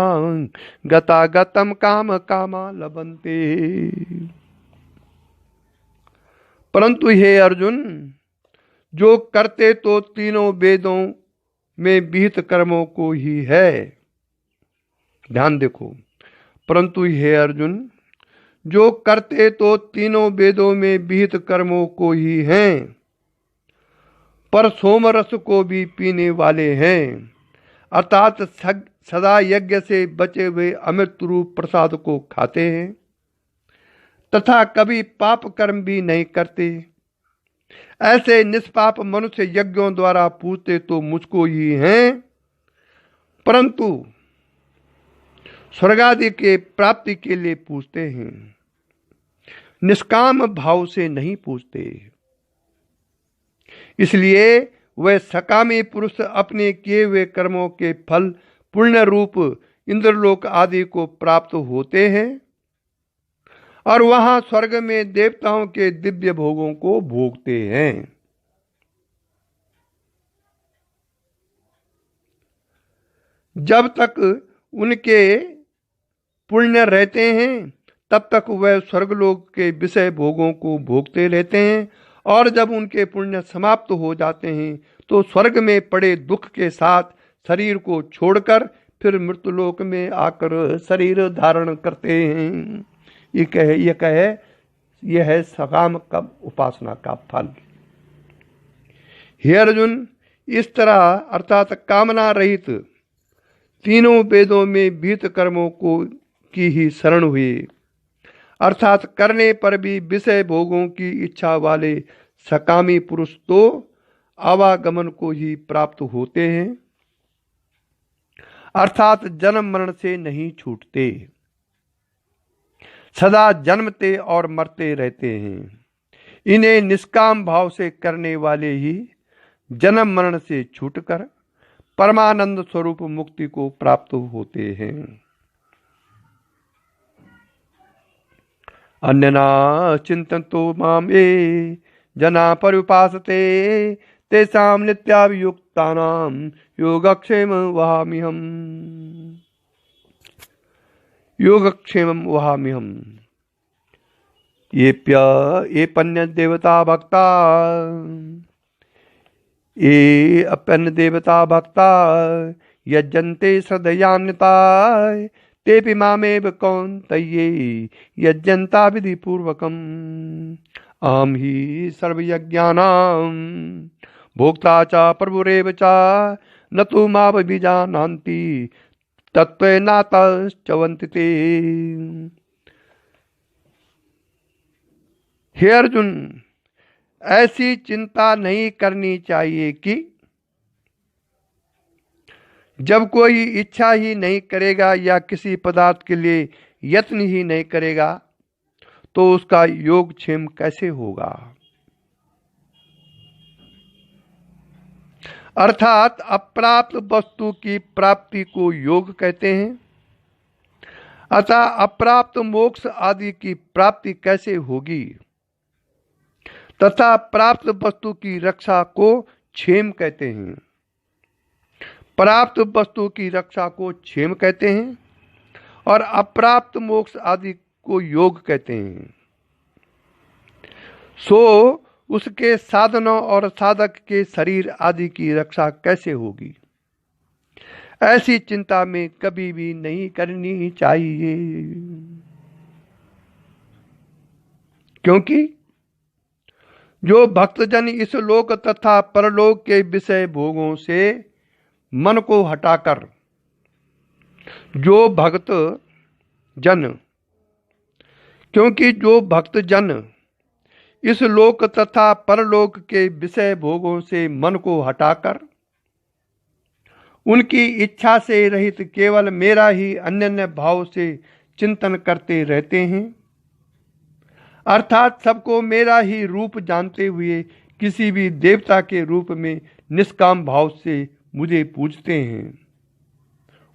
गतागतं काम कामा लभन्ते। परंतु हे अर्जुन, जो करते तो तीनों वेदों में विहित कर्मों को ही है। ध्यान देखो, परंतु हे अर्जुन, जो करते तो तीनों वेदों में विहित कर्मों को ही हैं, पर सोमरस को भी पीने वाले हैं, अर्थात सदा यज्ञ से बचे हुए अमृत रूप प्रसाद को खाते हैं तथा कभी पाप कर्म भी नहीं करते। ऐसे निष्पाप मनुष्य यज्ञों द्वारा पूजते तो मुझको ही हैं, परंतु स्वर्गादि के प्राप्ति के लिए पूजते हैं, निष्काम भाव से नहीं पूजते। इसलिए वह सकामी पुरुष अपने किए हुए कर्मों के फल पुण्य रूप इंद्रलोक आदि को प्राप्त होते हैं और वहां स्वर्ग में देवताओं के दिव्य भोगों को भोगते हैं। जब तक उनके पुण्य रहते हैं तब तक वह स्वर्गलोक के विषय भोगों को भोगते रहते हैं, और जब उनके पुण्य समाप्त हो जाते हैं तो स्वर्ग में पड़े दुख के साथ शरीर को छोड़कर फिर मृत्युलोक में आकर शरीर धारण करते हैं। यह है सकाम का उपासना का फल। हे अर्जुन, इस तरह अर्थात कामना रहित तीनों वेदों में विहित कर्मों को की ही शरण हुए, अर्थात करने पर भी विषय भोगों की इच्छा वाले सकामी पुरुष तो आवागमन को ही प्राप्त होते हैं, अर्थात जन्म मरण से नहीं छूटते, सदा जन्मते और मरते रहते हैं। इन्हें निष्काम भाव से करने वाले ही जन्म मरण से छूटकर परमानंद स्वरूप मुक्ति को प्राप्त होते हैं। अन्यना चिंतन्तो माम ये जना पर्युपासते तेषां नित्याभियुक्तानां योगक्षेमं वहाम्यहम्। ये पन्य देवता भक्ता ये अपन्य देवता भक्ता यज्जन्ते श्रद्धयान्विता तेपि मामेव कौन्तेय यज्जन्ता विधिपूर्वकम्। अहं हि सर्वयज्ञानां भोक्ता च प्रभुरेव च न तु मामभिजानान्ति तत्त्वेनातश्चवन्ति ते। हे अर्जुन, ऐसी चिंता नहीं करनी चाहिए कि जब कोई इच्छा ही नहीं करेगा या किसी पदार्थ के लिए यत्न ही नहीं करेगा तो उसका योगक्षेम कैसे होगा। अर्थात अप्राप्त वस्तु की प्राप्ति को योग कहते हैं। अतः अप्राप्त मोक्ष आदि की प्राप्ति कैसे होगी तथा प्राप्त वस्तु की रक्षा को क्षेम कहते हैं। प्राप्त वस्तु की रक्षा को क्षेम कहते हैं और अप्राप्त मोक्ष आदि को योग कहते हैं। सो उसके साधनों और साधक के शरीर आदि की रक्षा कैसे होगी, ऐसी चिंता में कभी भी नहीं करनी चाहिए। क्योंकि जो भक्तजन इस लोक तथा परलोक के विषय भोगों से मन को हटाकर जो भक्त जन इस लोक तथा परलोक के विषय भोगों से मन को हटाकर उनकी इच्छा से रहित केवल मेरा ही अनन्य भाव से चिंतन करते रहते हैं, अर्थात सबको मेरा ही रूप जानते हुए किसी भी देवता के रूप में निष्काम भाव से मुझे पूजते हैं,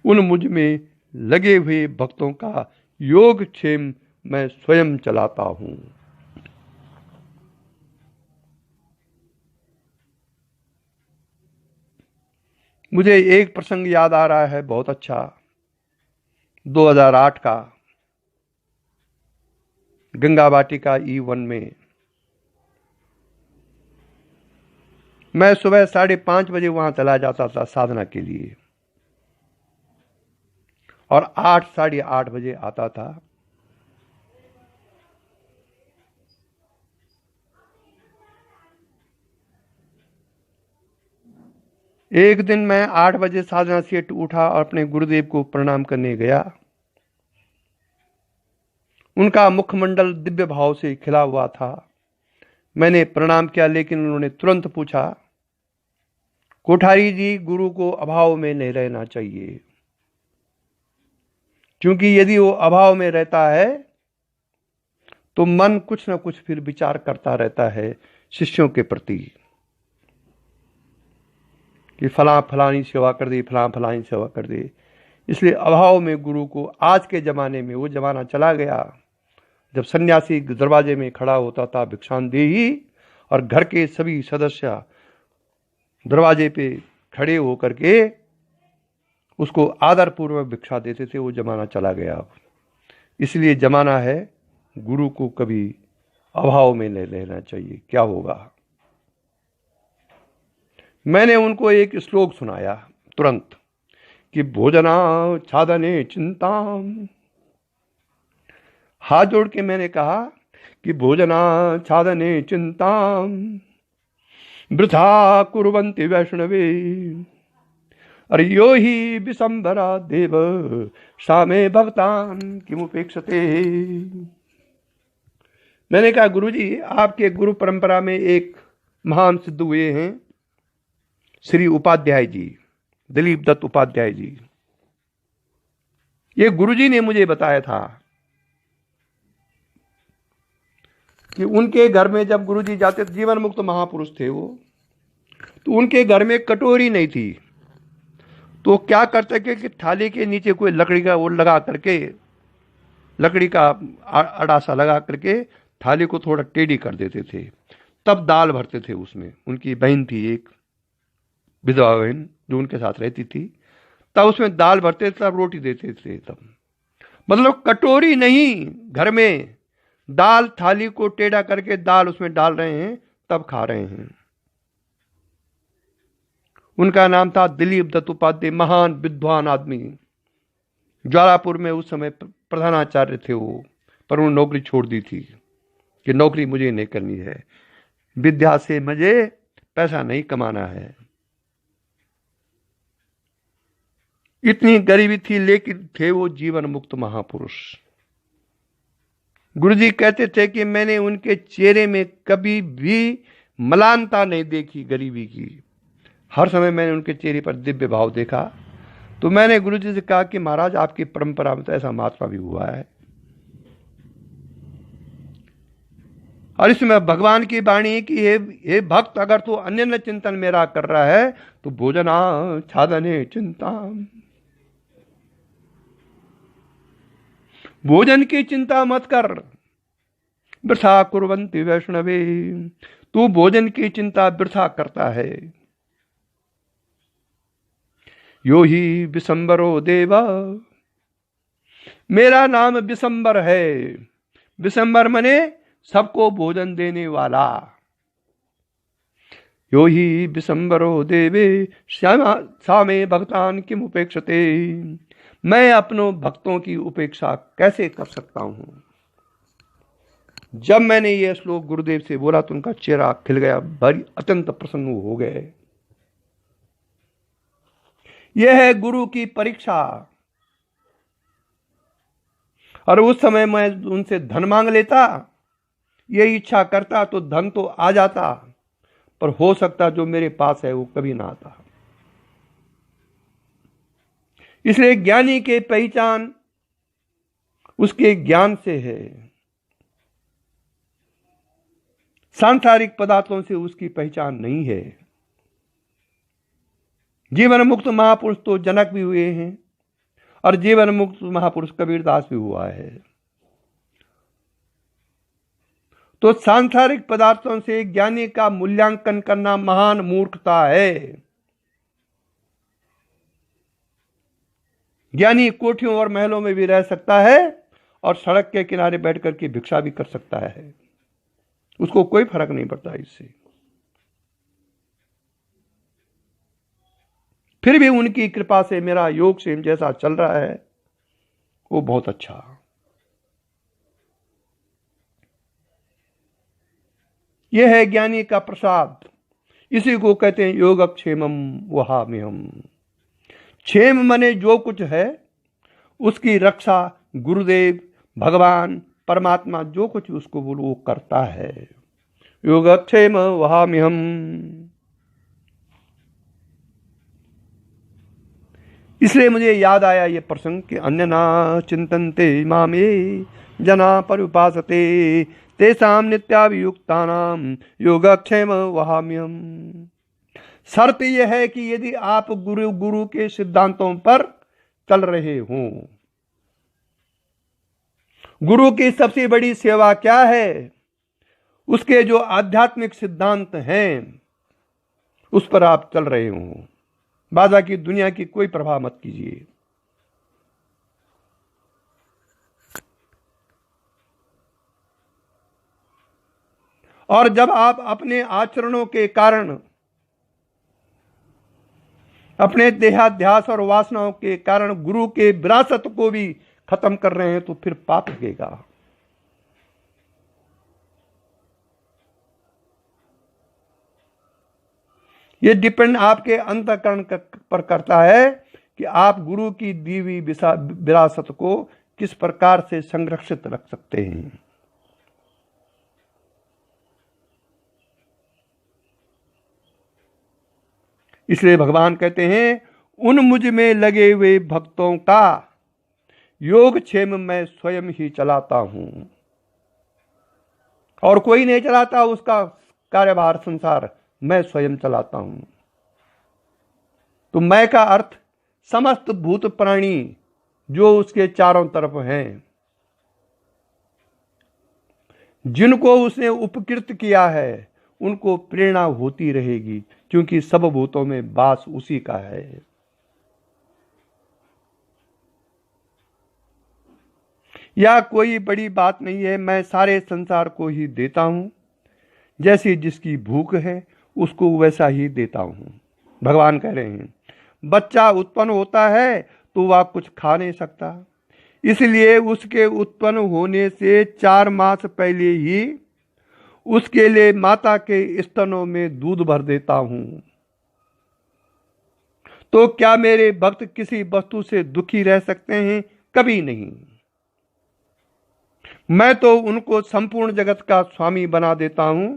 उन मुझ में लगे हुए भक्तों का योगक्षेम मैं स्वयं चलाता हूं। मुझे एक प्रसंग याद आ रहा है बहुत अच्छा, 2008 का गंगा वाटिका E1 में मैं सुबह 5:30 बजे वहां चला जाता था साधना के लिए और 8 साढ़े 8 बजे आता था। एक दिन मैं 8 बजे साधना से उठा और अपने गुरुदेव को प्रणाम करने गया। उनका मुखमंडल दिव्य भाव से खिला हुआ था। मैंने प्रणाम किया, लेकिन उन्होंने तुरंत पूछा, कोठारी जी, गुरु को अभाव में नहीं रहना चाहिए, क्योंकि यदि वो अभाव में रहता है तो मन कुछ न कुछ फिर विचार करता रहता है शिष्यों के प्रति कि फलानी सेवा कर दे, फलानी सेवा कर दे। इसलिए अभाव में गुरु को, आज के ज़माने में वो ज़माना चला गया जब सन्यासी दरवाजे में खड़ा होता था भिक्षांदेही और घर के सभी सदस्य दरवाजे पे खड़े होकर के उसको आदर पूर्वक भिक्षा देते थे। वो ज़माना चला गया। इसलिए ज़माना है गुरु को कभी अभाव में नहीं रहना चाहिए। क्या होगा? मैंने उनको एक श्लोक सुनाया तुरंत कि भोजना छादने चिंता। हाथ जोड़ के मैंने कहा कि भोजना छादने चिंता वृथा कुर्वन्ति वैष्णवे अरे यो ही विशंभरा देव सामे भक्तान किमुपेक्षते। मैंने कहा, गुरुजी, आपके गुरु परंपरा में एक महान सिद्ध हुए हैं श्री उपाध्याय जी, दिलीप दत्त उपाध्याय जी। ये गुरुजी ने मुझे बताया था कि उनके घर में जब गुरुजी जाते थे, जीवन मुक्त महापुरुष थे वो, तो उनके घर में कटोरी नहीं थी तो क्या करते कि थाली के नीचे कोई लकड़ी का वो लगा करके, लकड़ी का अड़ासा लगा करके थाली को थोड़ा टेढ़ी कर देते थे, तब दाल भरते थे उसमें। उनकी बहन थी एक विधवा बहन जो उनके साथ रहती थी, तब उसमें दाल भरते थे, तब रोटी देते थे। तब मतलब कटोरी नहीं, घर में दाल थाली को टेढ़ा करके दाल उसमें डाल रहे हैं, तब खा रहे हैं। उनका नाम था दिलीप दत्त उपाध्याय, महान विद्वान आदमी। ज्वालापुर में उस समय प्रधानाचार्य थे वो, पर उन्होंने नौकरी छोड़ दी थी कि नौकरी मुझे नहीं करनी है, विद्या से मुझे पैसा नहीं कमाना है। इतनी गरीबी थी, लेकिन थे वो जीवन मुक्त महापुरुष। गुरुजी कहते थे कि मैंने उनके चेहरे में कभी भी मलानता नहीं देखी गरीबी की। हर समय मैंने उनके चेहरे पर दिव्य भाव देखा। तो मैंने गुरुजी से कहा कि महाराज, आपकी परंपरा में तो ऐसा महात्मा भी हुआ है, और इसमें भगवान की वाणी कि हे भक्त, अगर तू अन्य चिंतन मेरा कर रहा है तो भोजना छादने चिंता, भोजन की चिंता मत कर। वृथा कुर्वन्ति वैष्णवे, तू भोजन की चिंता वृथा करता है। यो ही विशंबरो देवा, मेरा नाम विशंबर है। विशंबर मने सबको भोजन देने वाला। यो ही विशंबरो देवे सामे भक्तान किम उपेक्षते, मैं अपनों भक्तों की उपेक्षा कैसे कर सकता हूं। जब मैंने यह श्लोक गुरुदेव से बोला तो उनका चेहरा खिल गया, बड़ी अत्यंत प्रसन्न हो गए। यह है गुरु की परीक्षा। और उस समय मैं उनसे धन मांग लेता, ये इच्छा करता तो धन तो आ जाता, पर हो सकता जो मेरे पास है वो कभी ना आता। इसलिए ज्ञानी की पहचान उसके ज्ञान से है, सांसारिक पदार्थों से उसकी पहचान नहीं है। जीवन मुक्त महापुरुष तो जनक भी हुए हैं, और जीवन मुक्त महापुरुष कबीरदास भी हुआ है। तो सांसारिक पदार्थों से ज्ञानी का मूल्यांकन करना महान मूर्खता है। ज्ञानी कोठियों और महलों में भी रह सकता है और सड़क के किनारे बैठ करके भिक्षा भी कर सकता है, उसको कोई फर्क नहीं पड़ता इससे। फिर भी उनकी कृपा से मेरा योग क्षेम जैसा चल रहा है वो बहुत अच्छा। यह है ज्ञानी का प्रसाद, इसी को कहते हैं योगक्षेमम वहाम्यहम्। क्षेम मने जो कुछ है उसकी रक्षा गुरुदेव, भगवान, परमात्मा जो कुछ उसको वो करता है। योगक्षेम वहाम्यहम्। इसलिए मुझे याद आया ये प्रसंग कि अन्यना चिंतन्ते मामे जना परुपासते तेषां नित्याभियुक्तानां योगक्षेम वहाम्यहम्। शर्त यह है कि यदि आप गुरु के सिद्धांतों पर चल रहे हों। गुरु की सबसे बड़ी सेवा क्या है? उसके जो आध्यात्मिक सिद्धांत हैं उस पर आप चल रहे हों। बाधा की दुनिया की कोई प्रभाव मत कीजिए। और जब आप अपने आचरणों के कारण, अपने देहाध्यास और वासनाओं के कारण गुरु के विरासत को भी खत्म कर रहे हैं तो फिर पाप लगेगा। ये डिपेंड आपके अंतःकरण पर करता है कि आप गुरु की दी हुई विरासत को किस प्रकार से संरक्षित रख सकते हैं। इसलिए भगवान कहते हैं, उन मुझ में लगे हुए भक्तों का योगक्षेम मैं स्वयं ही चलाता हूं, और कोई नहीं चलाता। उसका कार्यभार संसार मैं स्वयं चलाता हूं। तो मैं का अर्थ समस्त भूत प्राणी जो उसके चारों तरफ हैं, जिनको उसने उपकृत किया है, उनको प्रेरणा होती रहेगी, क्योंकि सब भूतों में वास उसी का है। यह कोई बड़ी बात नहीं है, मैं सारे संसार को ही देता हूं, जैसी जिसकी भूख है उसको वैसा ही देता हूं। भगवान कह रहे हैं, बच्चा उत्पन्न होता है तो वह कुछ खा नहीं सकता, इसलिए उसके उत्पन्न होने से 4 मास पहले ही उसके लिए माता के स्तनों में दूध भर देता हूं। तो क्या मेरे भक्त किसी वस्तु से दुखी रह सकते हैं? कभी नहीं। मैं तो उनको संपूर्ण जगत का स्वामी बना देता हूं।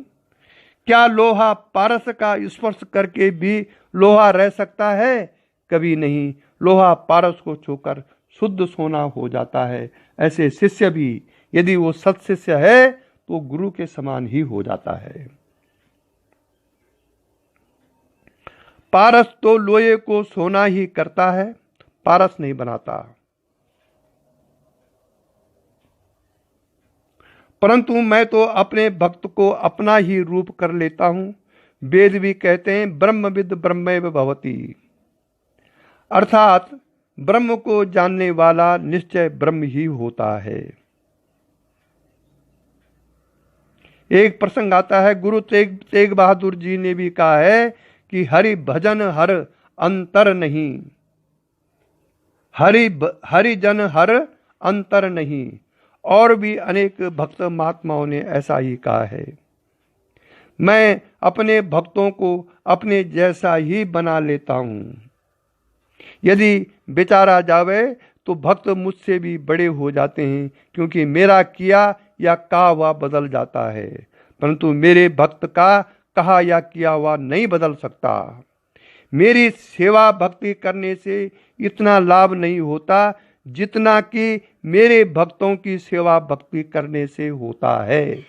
क्या लोहा पारस का स्पर्श करके भी लोहा रह सकता है? कभी नहीं। लोहा पारस को छूकर शुद्ध सोना हो जाता है। ऐसे शिष्य भी यदि वो सत शिष्य है तो गुरु के समान ही हो जाता है। पारस तो लोहे को सोना ही करता है, पारस नहीं बनाता। परंतु मैं तो अपने भक्त को अपना ही रूप कर लेता हूं। वेद भी कहते हैं ब्रह्मविद ब्रह्मैव भवति, अर्थात ब्रह्म को जानने वाला निश्चय ब्रह्म ही होता है। एक प्रसंग आता है, गुरु तेग बहादुर जी ने भी कहा है कि हरि भजन हर अंतर नहीं, हरि जन हर अंतर नहीं। और भी अनेक भक्त महात्माओं ने ऐसा ही कहा है। मैं अपने भक्तों को अपने जैसा ही बना लेता हूं। यदि विचारा जावे तो भक्त मुझसे भी बड़े हो जाते हैं, क्योंकि मेरा किया या कहा हुआ बदल जाता है, परंतु मेरे भक्त का कहा या किया हुआ नहीं बदल सकता। मेरी सेवा भक्ति करने से इतना लाभ नहीं होता जितना कि मेरे भक्तों की सेवा भक्ति करने से होता है।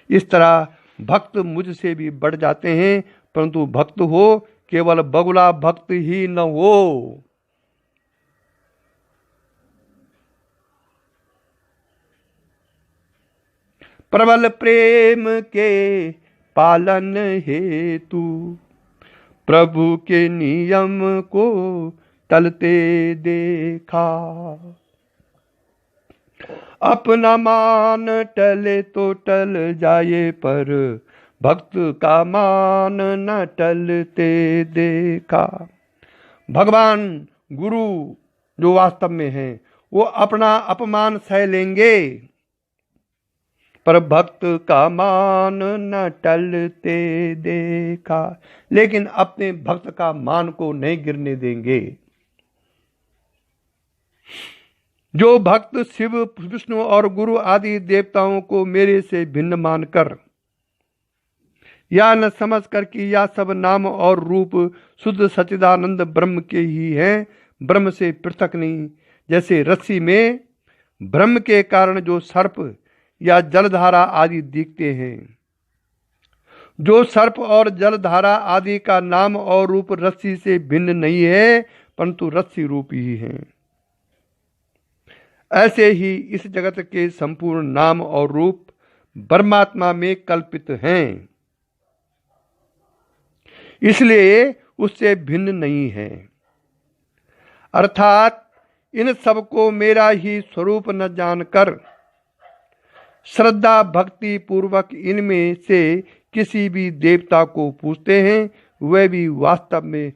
इस तरह भक्त मुझसे भी बढ़ जाते हैं, परंतु भक्त हो केवल बगुला भक्त ही न हो। प्रबल प्रेम के पालन हेतु प्रभु के नियम को टलते देखा। अपना मान टले तो टल जाए, पर भक्त का मान न टलते देखा। भगवान गुरु जो वास्तव में हैं, वो अपना अपमान सह लेंगे, पर भक्त का मान न टलते देखा। लेकिन अपने भक्त का मान को नहीं गिरने देंगे। जो भक्त शिव विष्णु और गुरु आदि देवताओं को मेरे से भिन्न मानकर या न समझ कर कि यह सब नाम और रूप शुद्ध सच्चिदानंद ब्रह्म के ही हैं, ब्रह्म से पृथक नहीं। जैसे रस्सी में ब्रह्म के कारण जो सर्प या जलधारा आदि दिखते हैं, जो सर्प और जलधारा आदि का नाम और रूप रस्सी से भिन्न नहीं है, परंतु रस्सी रूप ही है। ऐसे ही इस जगत के संपूर्ण नाम और रूप परमात्मा में कल्पित हैं, इसलिए उससे भिन्न नहीं है। अर्थात इन सबको मेरा ही स्वरूप न जानकर श्रद्धा भक्ति पूर्वक इनमें से किसी भी देवता को पूजते हैं, वे भी वास्तव में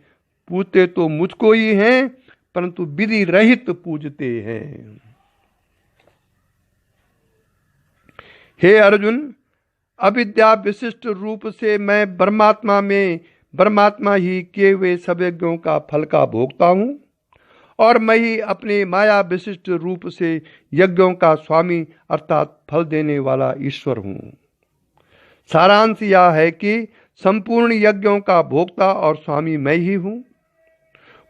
पूजते तो मुझको ही हैं, परंतु विधि रहित पूजते हैं। हे अर्जुन, अविद्या विशिष्ट रूप से मैं परमात्मा में परमात्मा ही किए हुए सब यज्ञों का फल का भोगता हूं, और मैं ही अपने माया विशिष्ट रूप से यज्ञों का स्वामी अर्थात फल देने वाला ईश्वर हूं। सारांश यह है कि संपूर्ण यज्ञों का भोक्ता और स्वामी मैं ही हूं।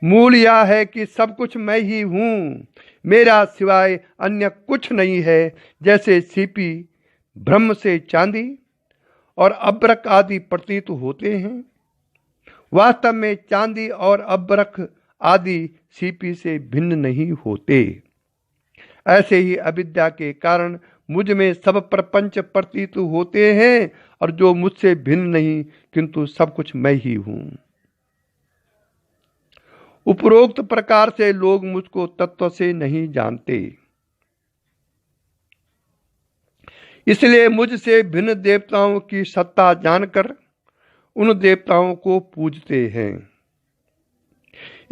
मूल यह है कि सब कुछ मैं ही हूं, मेरा सिवाय अन्य कुछ नहीं है। जैसे सीपी ब्रह्म से चांदी और अब्रक आदि प्रतीत होते हैं, वास्तव में चांदी और अब्रक आदि सीपी से भिन्न नहीं होते। ऐसे ही अविद्या के कारण मुझ में सब प्रपंच प्रतीत होते हैं और जो मुझसे भिन्न नहीं, किंतु सब कुछ मैं ही हूं। उपरोक्त प्रकार से लोग मुझको तत्व से नहीं जानते, इसलिए मुझसे भिन्न देवताओं की सत्ता जानकर उन देवताओं को पूजते हैं।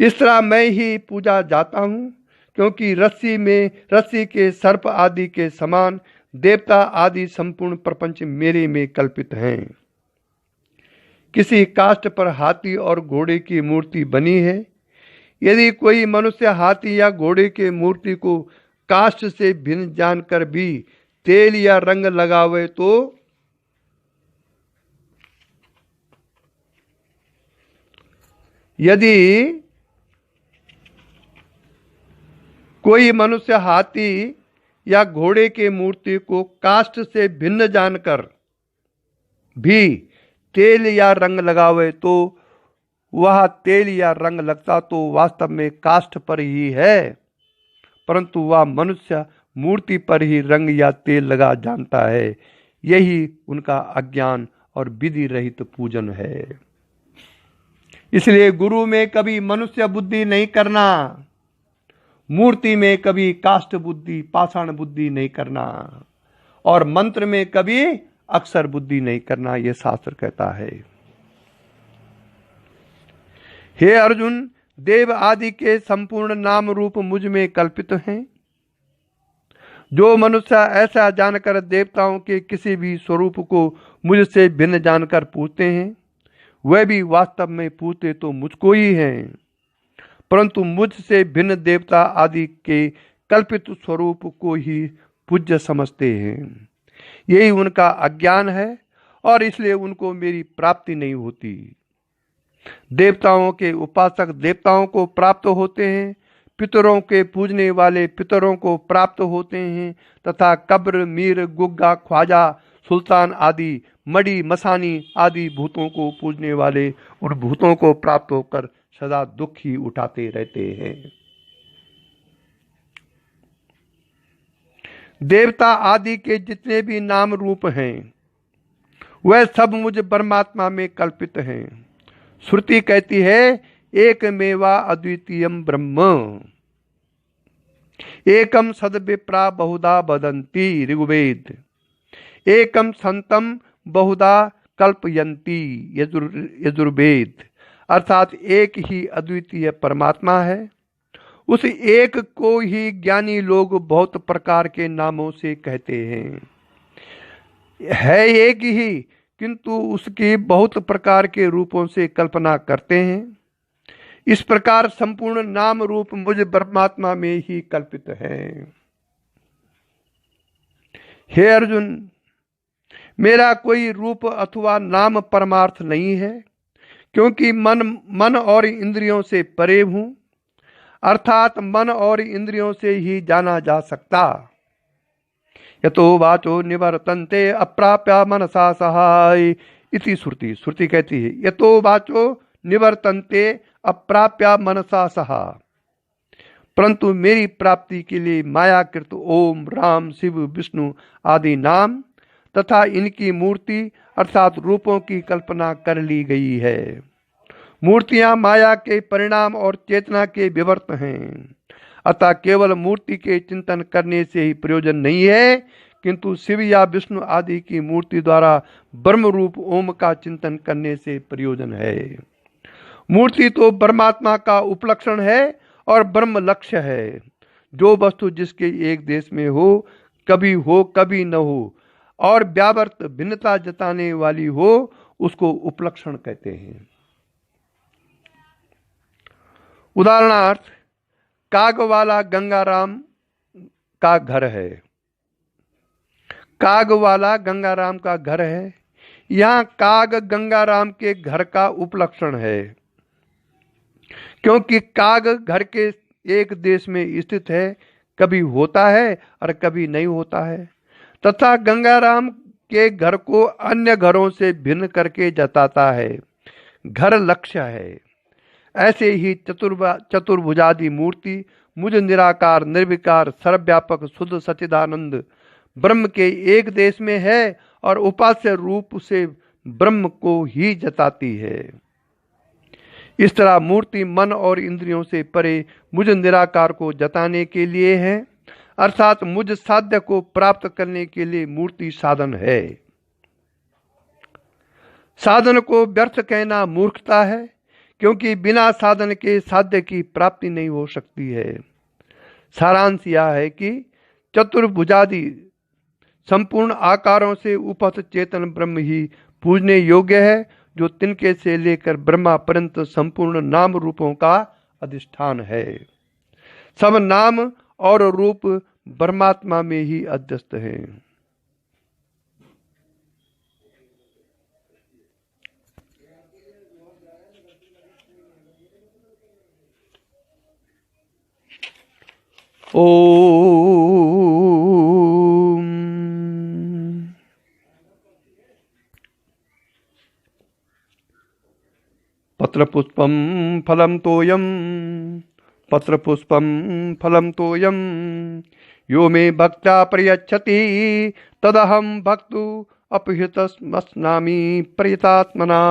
इस तरह मैं ही पूजा जाता हूं, क्योंकि रस्सी के सर्प आदि के समान देवता आदि संपूर्ण प्रपंच मेरे में कल्पित हैं। किसी काष्ठ पर हाथी और घोड़े की मूर्ति बनी है। यदि कोई मनुष्य हाथी या घोड़े की मूर्ति को काष्ठ से भिन्न जानकर भी तेल या रंग लगावे तो यदि कोई मनुष्य हाथी या घोड़े की मूर्ति को काष्ठ से भिन्न जानकर भी तेल या रंग लगावे तो वह तेल या रंग लगता तो वास्तव में काष्ठ पर ही है, परंतु वह मनुष्य मूर्ति पर ही रंग या तेल लगा जानता है। यही उनका अज्ञान और विधि रहित पूजन है। इसलिए गुरु में कभी मनुष्य बुद्धि नहीं करना, मूर्ति में कभी काष्ठ बुद्धि पाषाण बुद्धि नहीं करना, और मंत्र में कभी अक्षर बुद्धि नहीं करना, यह शास्त्र कहता है। हे अर्जुन, देव आदि के संपूर्ण नाम रूप मुझ में कल्पित हैं। जो मनुष्य ऐसा जानकर देवताओं के किसी भी स्वरूप को मुझसे भिन्न जानकर पूछते हैं, वह भी वास्तव में पूछते तो मुझको ही हैं, परंतु मुझसे भिन्न देवता आदि के कल्पित स्वरूप को ही पूज्य समझते हैं। यही उनका अज्ञान है और इसलिए उनको मेरी प्राप्ति नहीं होती। देवताओं के उपासक देवताओं को प्राप्त होते हैं, पितरों के पूजने वाले पितरों को प्राप्त होते हैं, तथा कब्र, मीर, गुग्गा, ख्वाजा, सुल्तान आदि मड़ी मसानी आदि भूतों को पूजने वाले उन भूतों को प्राप्त होकर सदा दुख ही उठाते रहते हैं। देवता आदि के जितने भी नाम रूप हैं, वह सब मुझ परमात्मा में कल्पित हैं। श्रुति कहती है, एकमेवा अद्वितीयम ब्रह्म, एकम सद्विप्रा बहुधा वदन्ति ऋग्वेद, एकम संतम बहुधा कल्पयन्ति यजुर्वेद। अर्थात एक ही अद्वितीय परमात्मा है। उस एक को ही ज्ञानी लोग बहुत प्रकार के नामों से कहते हैं। है एक ही, किंतु उसकी बहुत प्रकार के रूपों से कल्पना करते हैं। इस प्रकार संपूर्ण नाम रूप मुझ परमात्मा में ही कल्पित है। हे अर्जुन, मेरा कोई रूप अथवा नाम परमार्थ नहीं है, क्योंकि मन और इंद्रियों से परे हूं, अर्थात मन और इंद्रियों से ही जाना जा सकता। यतो वाचो निवर्तन्ते अप्राप्य मनसा सहाय इति श्रुति कहती है, यतो वाचो निवर्तन्ते अप्राप्य मनसा सहा। परंतु मेरी प्राप्ति के लिए मायाकृत ओम, राम, शिव, विष्णु आदि नाम तथा इनकी मूर्ति अर्थात रूपों की कल्पना कर ली गई है। मूर्तियां माया के परिणाम और चेतना के विवर्त हैं, अतः केवल मूर्ति के चिंतन करने से ही प्रयोजन नहीं है, किंतु शिव या विष्णु आदि की मूर्ति द्वारा ब्रह्म रूप ओम का चिंतन करने से प्रयोजन है। मूर्ति तो परमात्मा का उपलक्षण है और ब्रह्म लक्ष्य है। जो वस्तु जिसके एक देश में हो कभी न हो और व्यावर्त भिन्नता जताने वाली हो, उसको उपलक्षण कहते हैं। उदाहरणार्थ, काग वाला गंगाराम का घर है। काग वाला गंगाराम का घर है। यहाँ काग गंगाराम के घर का उपलक्षण है, क्योंकि काग घर के एक देश में स्थित है, कभी होता है और कभी नहीं होता है, तथा गंगाराम के घर को अन्य घरों से भिन्न करके जताता है। घर लक्ष्य है। ऐसे ही चतुर्भुजादि मूर्ति मुझ निराकार निर्विकार सर्वव्यापक शुद्ध सच्चिदानंद ब्रह्म के एक देश में है और उपास्य रूप से ब्रह्म को ही जताती है। इस तरह मूर्ति मन और इंद्रियों से परे मुझ निराकार को जताने के लिए है, अर्थात मुझ साध्य को प्राप्त करने के लिए मूर्ति साधन है। साधन को व्यर्थ कहना मूर्खता है, क्योंकि बिना साधन के साध्य की प्राप्ति नहीं हो सकती है। सारांश यह है कि चतुर्भुजादि संपूर्ण आकारों से उपस्थ चेतन ब्रह्म ही पूजने योग्य है, जो तिनके से लेकर ब्रह्मा पर्यंत संपूर्ण नाम रूपों का अधिष्ठान है। सब नाम और रूप ब्रह्मात्मा में ही अध्यस्त हैं। ओम पत्रपुष्पं फलं तोयं पत्रपुष्पं फलं तोयं यो मे भक्त्या प्रयच्छति तदहं भक्तु अपहृतस्मस्नामि प्रयतात्मना।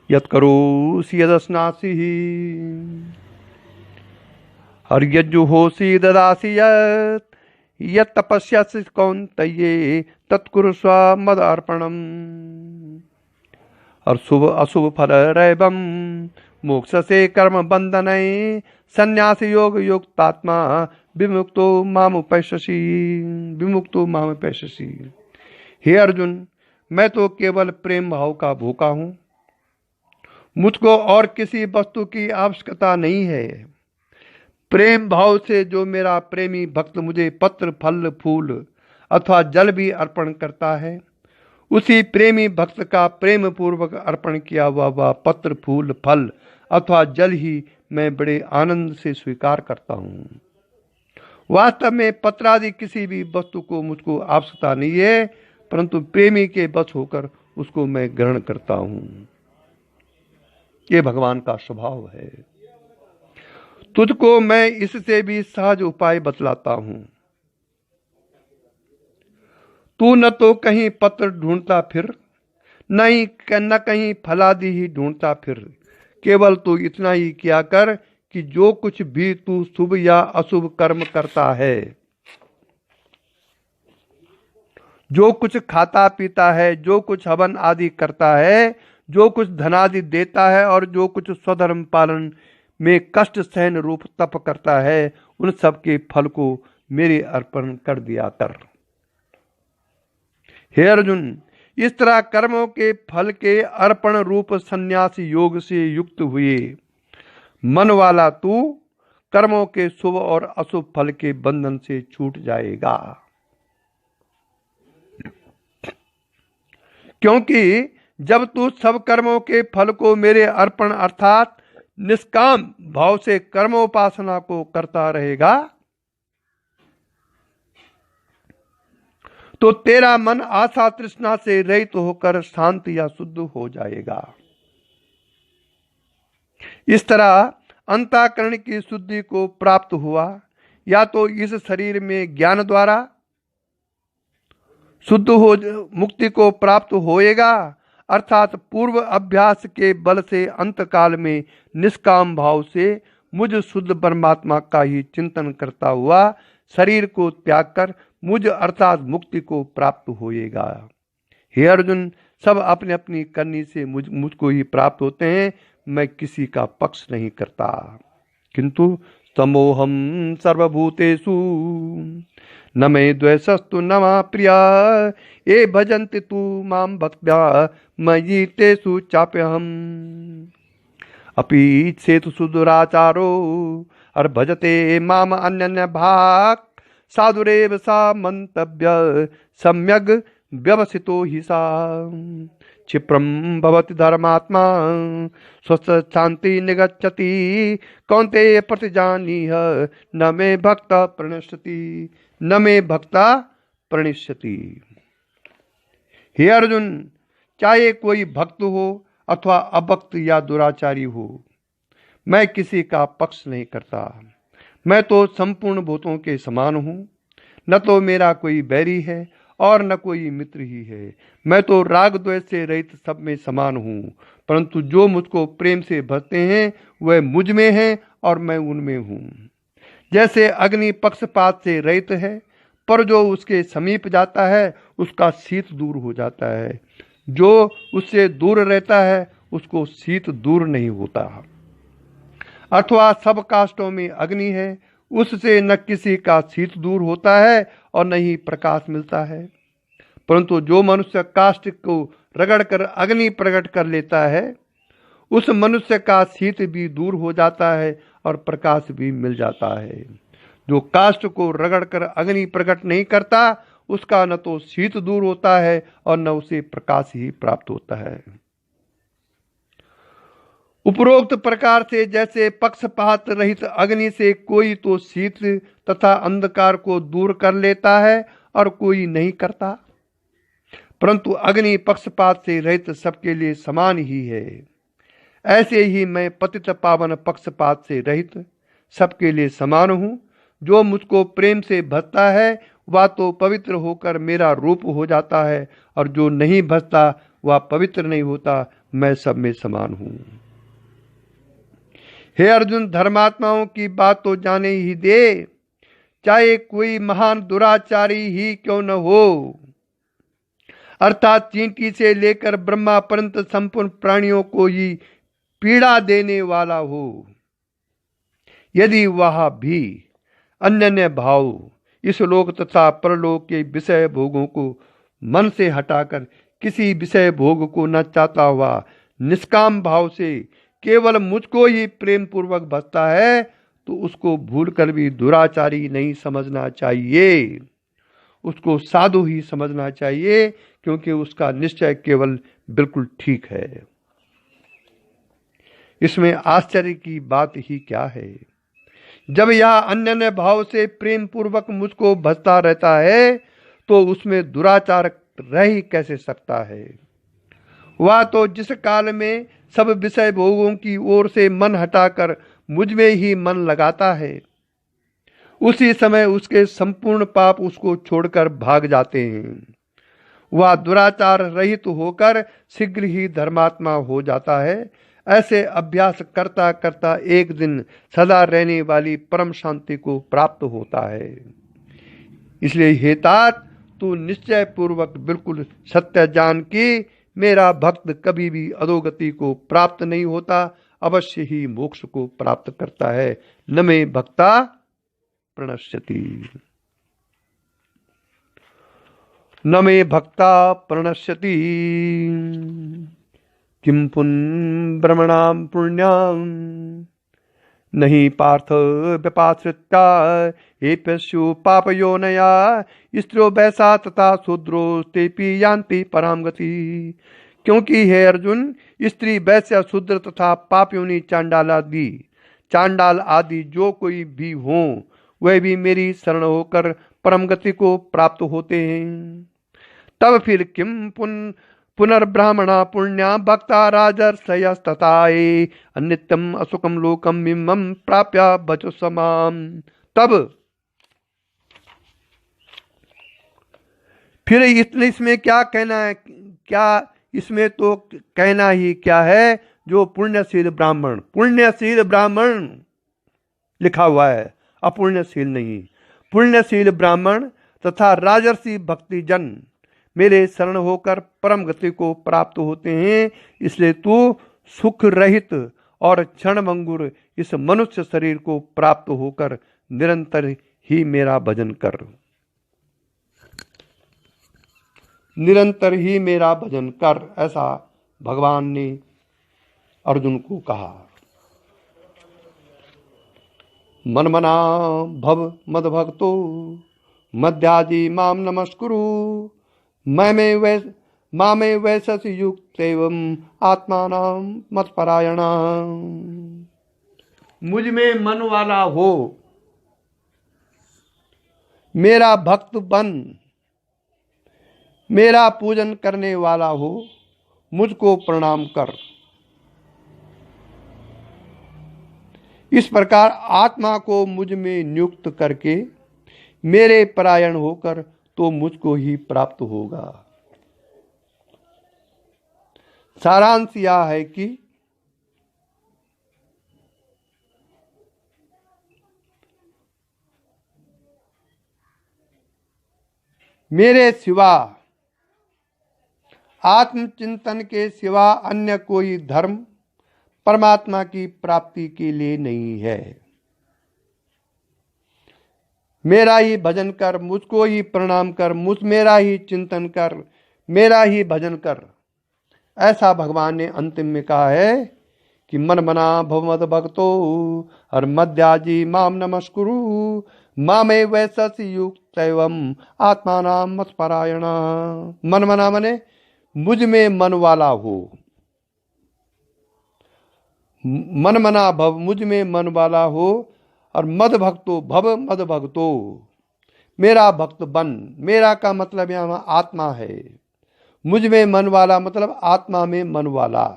यत्करोषि यदश्नासि हर्यज्जुहोषि ददासि यत् तपस्यासि कौन्तेय तत्कुरुष्व मदर्पणम्। अशुभ अशुभ फल रैवं मोक्ष से कर्म बंधनै संन्यास योग युक्तात्मा विमुक्तो मामुपैष्यसि विमुक्तो मामुपैष्यसि। हे अर्जुन, मैं तो केवल प्रेम भाव का भूखा हूँ, मुझको और किसी वस्तु की आवश्यकता नहीं है। प्रेम भाव से जो मेरा प्रेमी भक्त मुझे पत्र फल फूल अथवा जल भी अर्पण करता है, उसी प्रेमी भक्त का प्रेम पूर्वक अर्पण किया हुआ वह पत्र फूल फल अथवा जल ही मैं बड़े आनंद से स्वीकार करता हूँ। वास्तव में पत्र आदि किसी भी वस्तु को मुझको आवश्यकता नहीं है, परंतु प्रेमी के बस होकर उसको मैं ग्रहण करता हूँ। ये भगवान का स्वभाव है। तुझको मैं इससे भी सहज उपाय बतलाता हूं। तू न तो कहीं पत्र ढूंढता फिर, न कहीं फलादि ही ढूंढता फिर, केवल तू इतना ही किया कर कि जो कुछ भी तू शुभ या अशुभ कर्म करता है, जो कुछ खाता पीता है, जो कुछ हवन आदि करता है, जो कुछ धनादि देता है और जो कुछ स्वधर्म पालन में कष्ट सहन रूप तप करता है, उन सब के फल को मेरे अर्पण कर दिया कर। हे अर्जुन, इस तरह कर्मों के फल के अर्पण रूप संन्यास योग से युक्त हुए मन वाला तू कर्मों के शुभ और अशुभ फल के बंधन से छूट जाएगा। क्योंकि जब तू सब कर्मों के फल को मेरे अर्पण अर्थात निष्काम भाव से कर्मोपासना को करता रहेगा, तो तेरा मन आशा तृष्णा से रहित होकर शांत या शुद्ध हो जाएगा। इस तरह अंतःकरण की शुद्धि को प्राप्त हुआ, या तो इस शरीर में ज्ञान द्वारा शुद्ध हो मुक्ति को प्राप्त होएगा, अर्थात पूर्व अभ्यास के बल से अंतकाल में निष्काम भाव से मुझ शुद्ध परमात्मा का ही चिंतन करता हुआ शरीर को त्याग कर मुझ अर्थात मुक्ति को प्राप्त होएगा। हे अर्जुन, सब अपने अपनी करनी से मुझको ही प्राप्त होते हैं, मैं किसी का पक्ष नहीं करता। किंतु समोहम सर्वभूतेषु न मे द्वेषस्तु न मा प्रिया ये भजन्ति तु मां भक्त्या मयि तेषु चाप्यहम्। अपि सेतु सुदुराचारो और भजते माम अन्यन्य भाग साधुरेव सा मंतव्य सम्यग् व्यवसितो हि सा। क्षिप्रम भवति धर्मात्मा स्वस्थ शांति निगच्छति कौन्तेय प्रतिजानीह न मे भक्त प्रणश्यति न मे भक्ता प्रणश्यति। हे अर्जुन, चाहे कोई भक्त हो अथवा अभक्त या दुराचारी हो, मैं किसी का पक्ष नहीं करता। मैं तो संपूर्ण भूतों के समान हूँ। न तो मेरा कोई बैरी है और न कोई मित्र ही है। मैं तो राग द्वेष से रहित सब में समान हूँ, परंतु जो मुझको प्रेम से भरते हैं वह मुझ में हैं और मैं उनमें हूँ। जैसे अग्नि पक्षपात से रहित है, पर जो उसके समीप जाता है उसका शीत दूर हो जाता है। जो उससे दूर रहता है उसको शीत दूर नहीं होता। अथवा सब काष्ठों में अग्नि है, उससे न किसी का शीत दूर होता है और न ही प्रकाश मिलता है। परंतु जो मनुष्य काष्ठ को रगड़कर अग्नि प्रकट कर लेता है, उस मनुष्य का शीत भी दूर हो जाता है और प्रकाश भी मिल जाता है। जो काष्ठ को रगड़कर अग्नि प्रकट नहीं करता, उसका न तो शीत दूर होता है और न उसे प्रकाश ही प्राप्त होता है। उपरोक्त प्रकार से जैसे पक्षपात रहित अग्नि से कोई तो शीत तथा अंधकार को दूर कर लेता है और कोई नहीं करता, परंतु अग्नि पक्षपात से रहित सबके लिए समान ही है। ऐसे ही मैं पतित पावन पक्षपात से रहित सबके लिए समान हूँ। जो मुझको प्रेम से भजता है वह तो पवित्र होकर मेरा रूप हो जाता है, और जो नहीं भजता वह पवित्र नहीं होता। मैं सब में समान हूँ। हे अर्जुन, धर्मात्माओं की बात तो जाने ही दे, चाहे कोई महान दुराचारी ही क्यों न हो, अर्थात चींटी से लेकर ब्रह्मा पर्यंत संपूर्ण प्राणियों को ही पीड़ा देने वाला हो। यदि वह भी अन्य भाव इस लोक तथा परलोक के विषय भोगों को मन से हटाकर किसी विषय भोग को न चाहता हुआ निष्काम भाव से केवल मुझको ही प्रेम पूर्वक भजता है, तो उसको भूलकर भी दुराचारी नहीं समझना चाहिए। उसको साधु ही समझना चाहिए, क्योंकि उसका निश्चय केवल बिल्कुल ठीक है। इसमें आश्चर्य की बात ही क्या है। जब यह अन्य भाव से प्रेम पूर्वक मुझको भजता रहता है, तो उसमें दुराचार रह ही कैसे सकता है। वह तो जिस काल में सब विषय भोगों की ओर से मन हटाकर मुझ में ही मन लगाता है, उसी समय उसके संपूर्ण पाप उसको छोड़कर भाग जाते हैं। वह दुराचार रहित होकर शीघ्र ही धर्मात्मा हो जाता है। ऐसे अभ्यास करता करता एक दिन सदा रहने वाली परम शांति को प्राप्त होता है। इसलिए हे तात, तू निश्चय पूर्वक बिल्कुल सत्य जान कि मेरा भक्त कभी भी अधोगति को प्राप्त नहीं होता, अवश्य ही मोक्ष को प्राप्त करता है। न मे भक्ता प्रणश्यति, न मे भक्ता प्रणश्यति। किं ब्रह्मणां पुण्यां नहीं पार्थ व्यपाश्रिता एप्यस्यु पापयोनया स्त्रियो वैसा तथा शूद्रो तेपि यान्ति परां गति। क्योंकि हे अर्जुन, स्त्री वैश्य शूद्र तथा पापयोनि चांडाल आदि जो कोई भी हो, वह भी मेरी शरण होकर परम गति को प्राप्त होते हैं। तब फिर किम पुनर्ब्राह्मणा पुण्या भक्ता राजर्षयस्तथाये अनित्यम असुखम लोकम मिमम प्राप्य बचो समाम। तब फिर इसमें क्या कहना है, क्या इसमें तो कहना ही क्या है। जो पुण्यशील ब्राह्मण लिखा हुआ है, अपुण्यशील नहीं। पुण्यशील ब्राह्मण तथा राजर्षि भक्तिजन मेरे शरण होकर परम गति को प्राप्त होते हैं। इसलिए तू सुख रहित और क्षणभंगुर इस मनुष्य शरीर को प्राप्त होकर निरंतर ही मेरा भजन कर, निरंतर ही मेरा भजन कर, ऐसा भगवान ने अर्जुन को कहा। मनमना भव मद्भक्तो मध्याजी माम नमस्कुरु मामे वैसस युक्त एवं आत्मानां मत्परायणा। मुझ में मन वाला हो, मेरा भक्त बन, मेरा पूजन करने वाला हो, मुझको प्रणाम कर। इस प्रकार आत्मा को मुझ में नियुक्त करके मेरे परायण होकर तो मुझको ही प्राप्त होगा। सारांश यह है कि मेरे सिवा, आत्मचिंतन के सिवा अन्य कोई धर्म परमात्मा की प्राप्ति के लिए नहीं है। मेरा ही भजन कर, मुझको ही प्रणाम कर, मेरा ही चिंतन कर, मेरा ही भजन कर, ऐसा भगवान ने अंतिम में कहा है कि मन मना भवमद भक्तो और मध्याजी माम नमस्कुरु मामे वैससी युक्त एवं आत्मानाम मत्परायण। मन मना मने मुझ में मन वाला हो, मन मना भव मुझ में मन वाला हो, और मद भक्तो भव मद भक्तो मेरा भक्त बन। मेरा का मतलब यहाँ आत्मा है, मुझ में मन वाला मतलब आत्मा में मन वाला,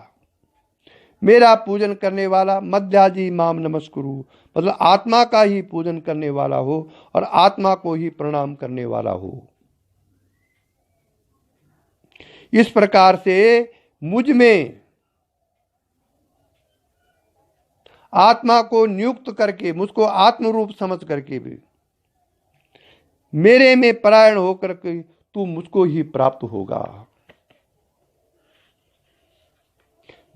मेरा पूजन करने वाला। मध्याजी माम नमस्कुरु मतलब आत्मा का ही पूजन करने वाला हो और आत्मा को ही प्रणाम करने वाला हो। इस प्रकार से मुझ में आत्मा को नियुक्त करके, मुझको आत्म रूप समझ करके भी मेरे में परायण होकर के तू मुझको ही प्राप्त होगा।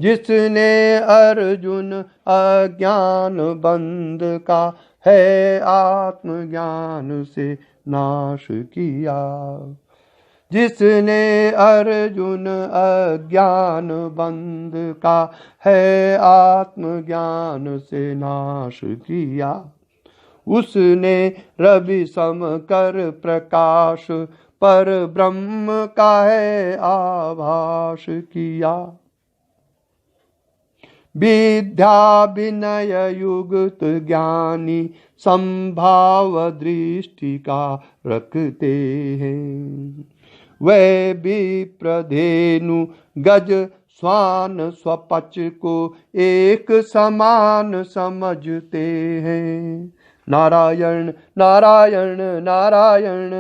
जिसने अर्जुन अज्ञान बंध का है आत्मज्ञान से नाश किया। जिसने अर्जुन अज्ञान बंध का है आत्मज्ञान से नाश किया। उसने रवि सम कर प्रकाश पर ब्रह्म का है आभास किया। विद्या विनय युक्त ज्ञानी संभाव दृष्टि का रखते हैं। वे विप्रधेनु गज स्वान स्वपच को एक समान समझते हैं। नारायण नारायण नारायण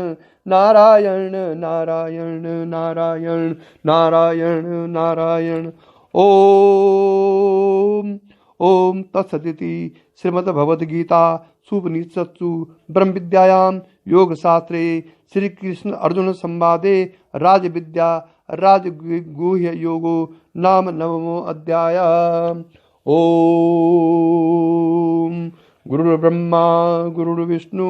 नारायण नारायण नारायण नारायण नारायण। ओम ओम तत्सदिति श्रीमद्भगवद्गीता सुपनिषत्सु ब्रह्म विद्यायां योग शास्त्रे श्री कृष्ण अर्जुन संवादे राज विद्या राजगुह्य योगो नाम नवमो अध्याय। ओम गुरुर्ब्रह्मा गुरुर्विष्णु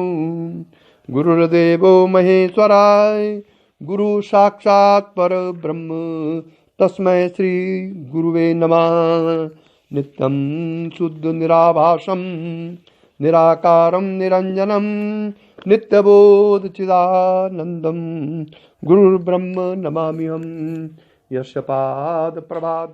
गुरुर्देवो महेश्वराय गुरु साक्षात् परब्रह्म तस्मै श्री गुरुवे नमः। नित्यं शुद्ध निराभासं निराकारं निरंजनं नित्यबोध चिदानंदं गुरुर्ब्रह्म नमाम्यहम्। यस्य पाद प्रभात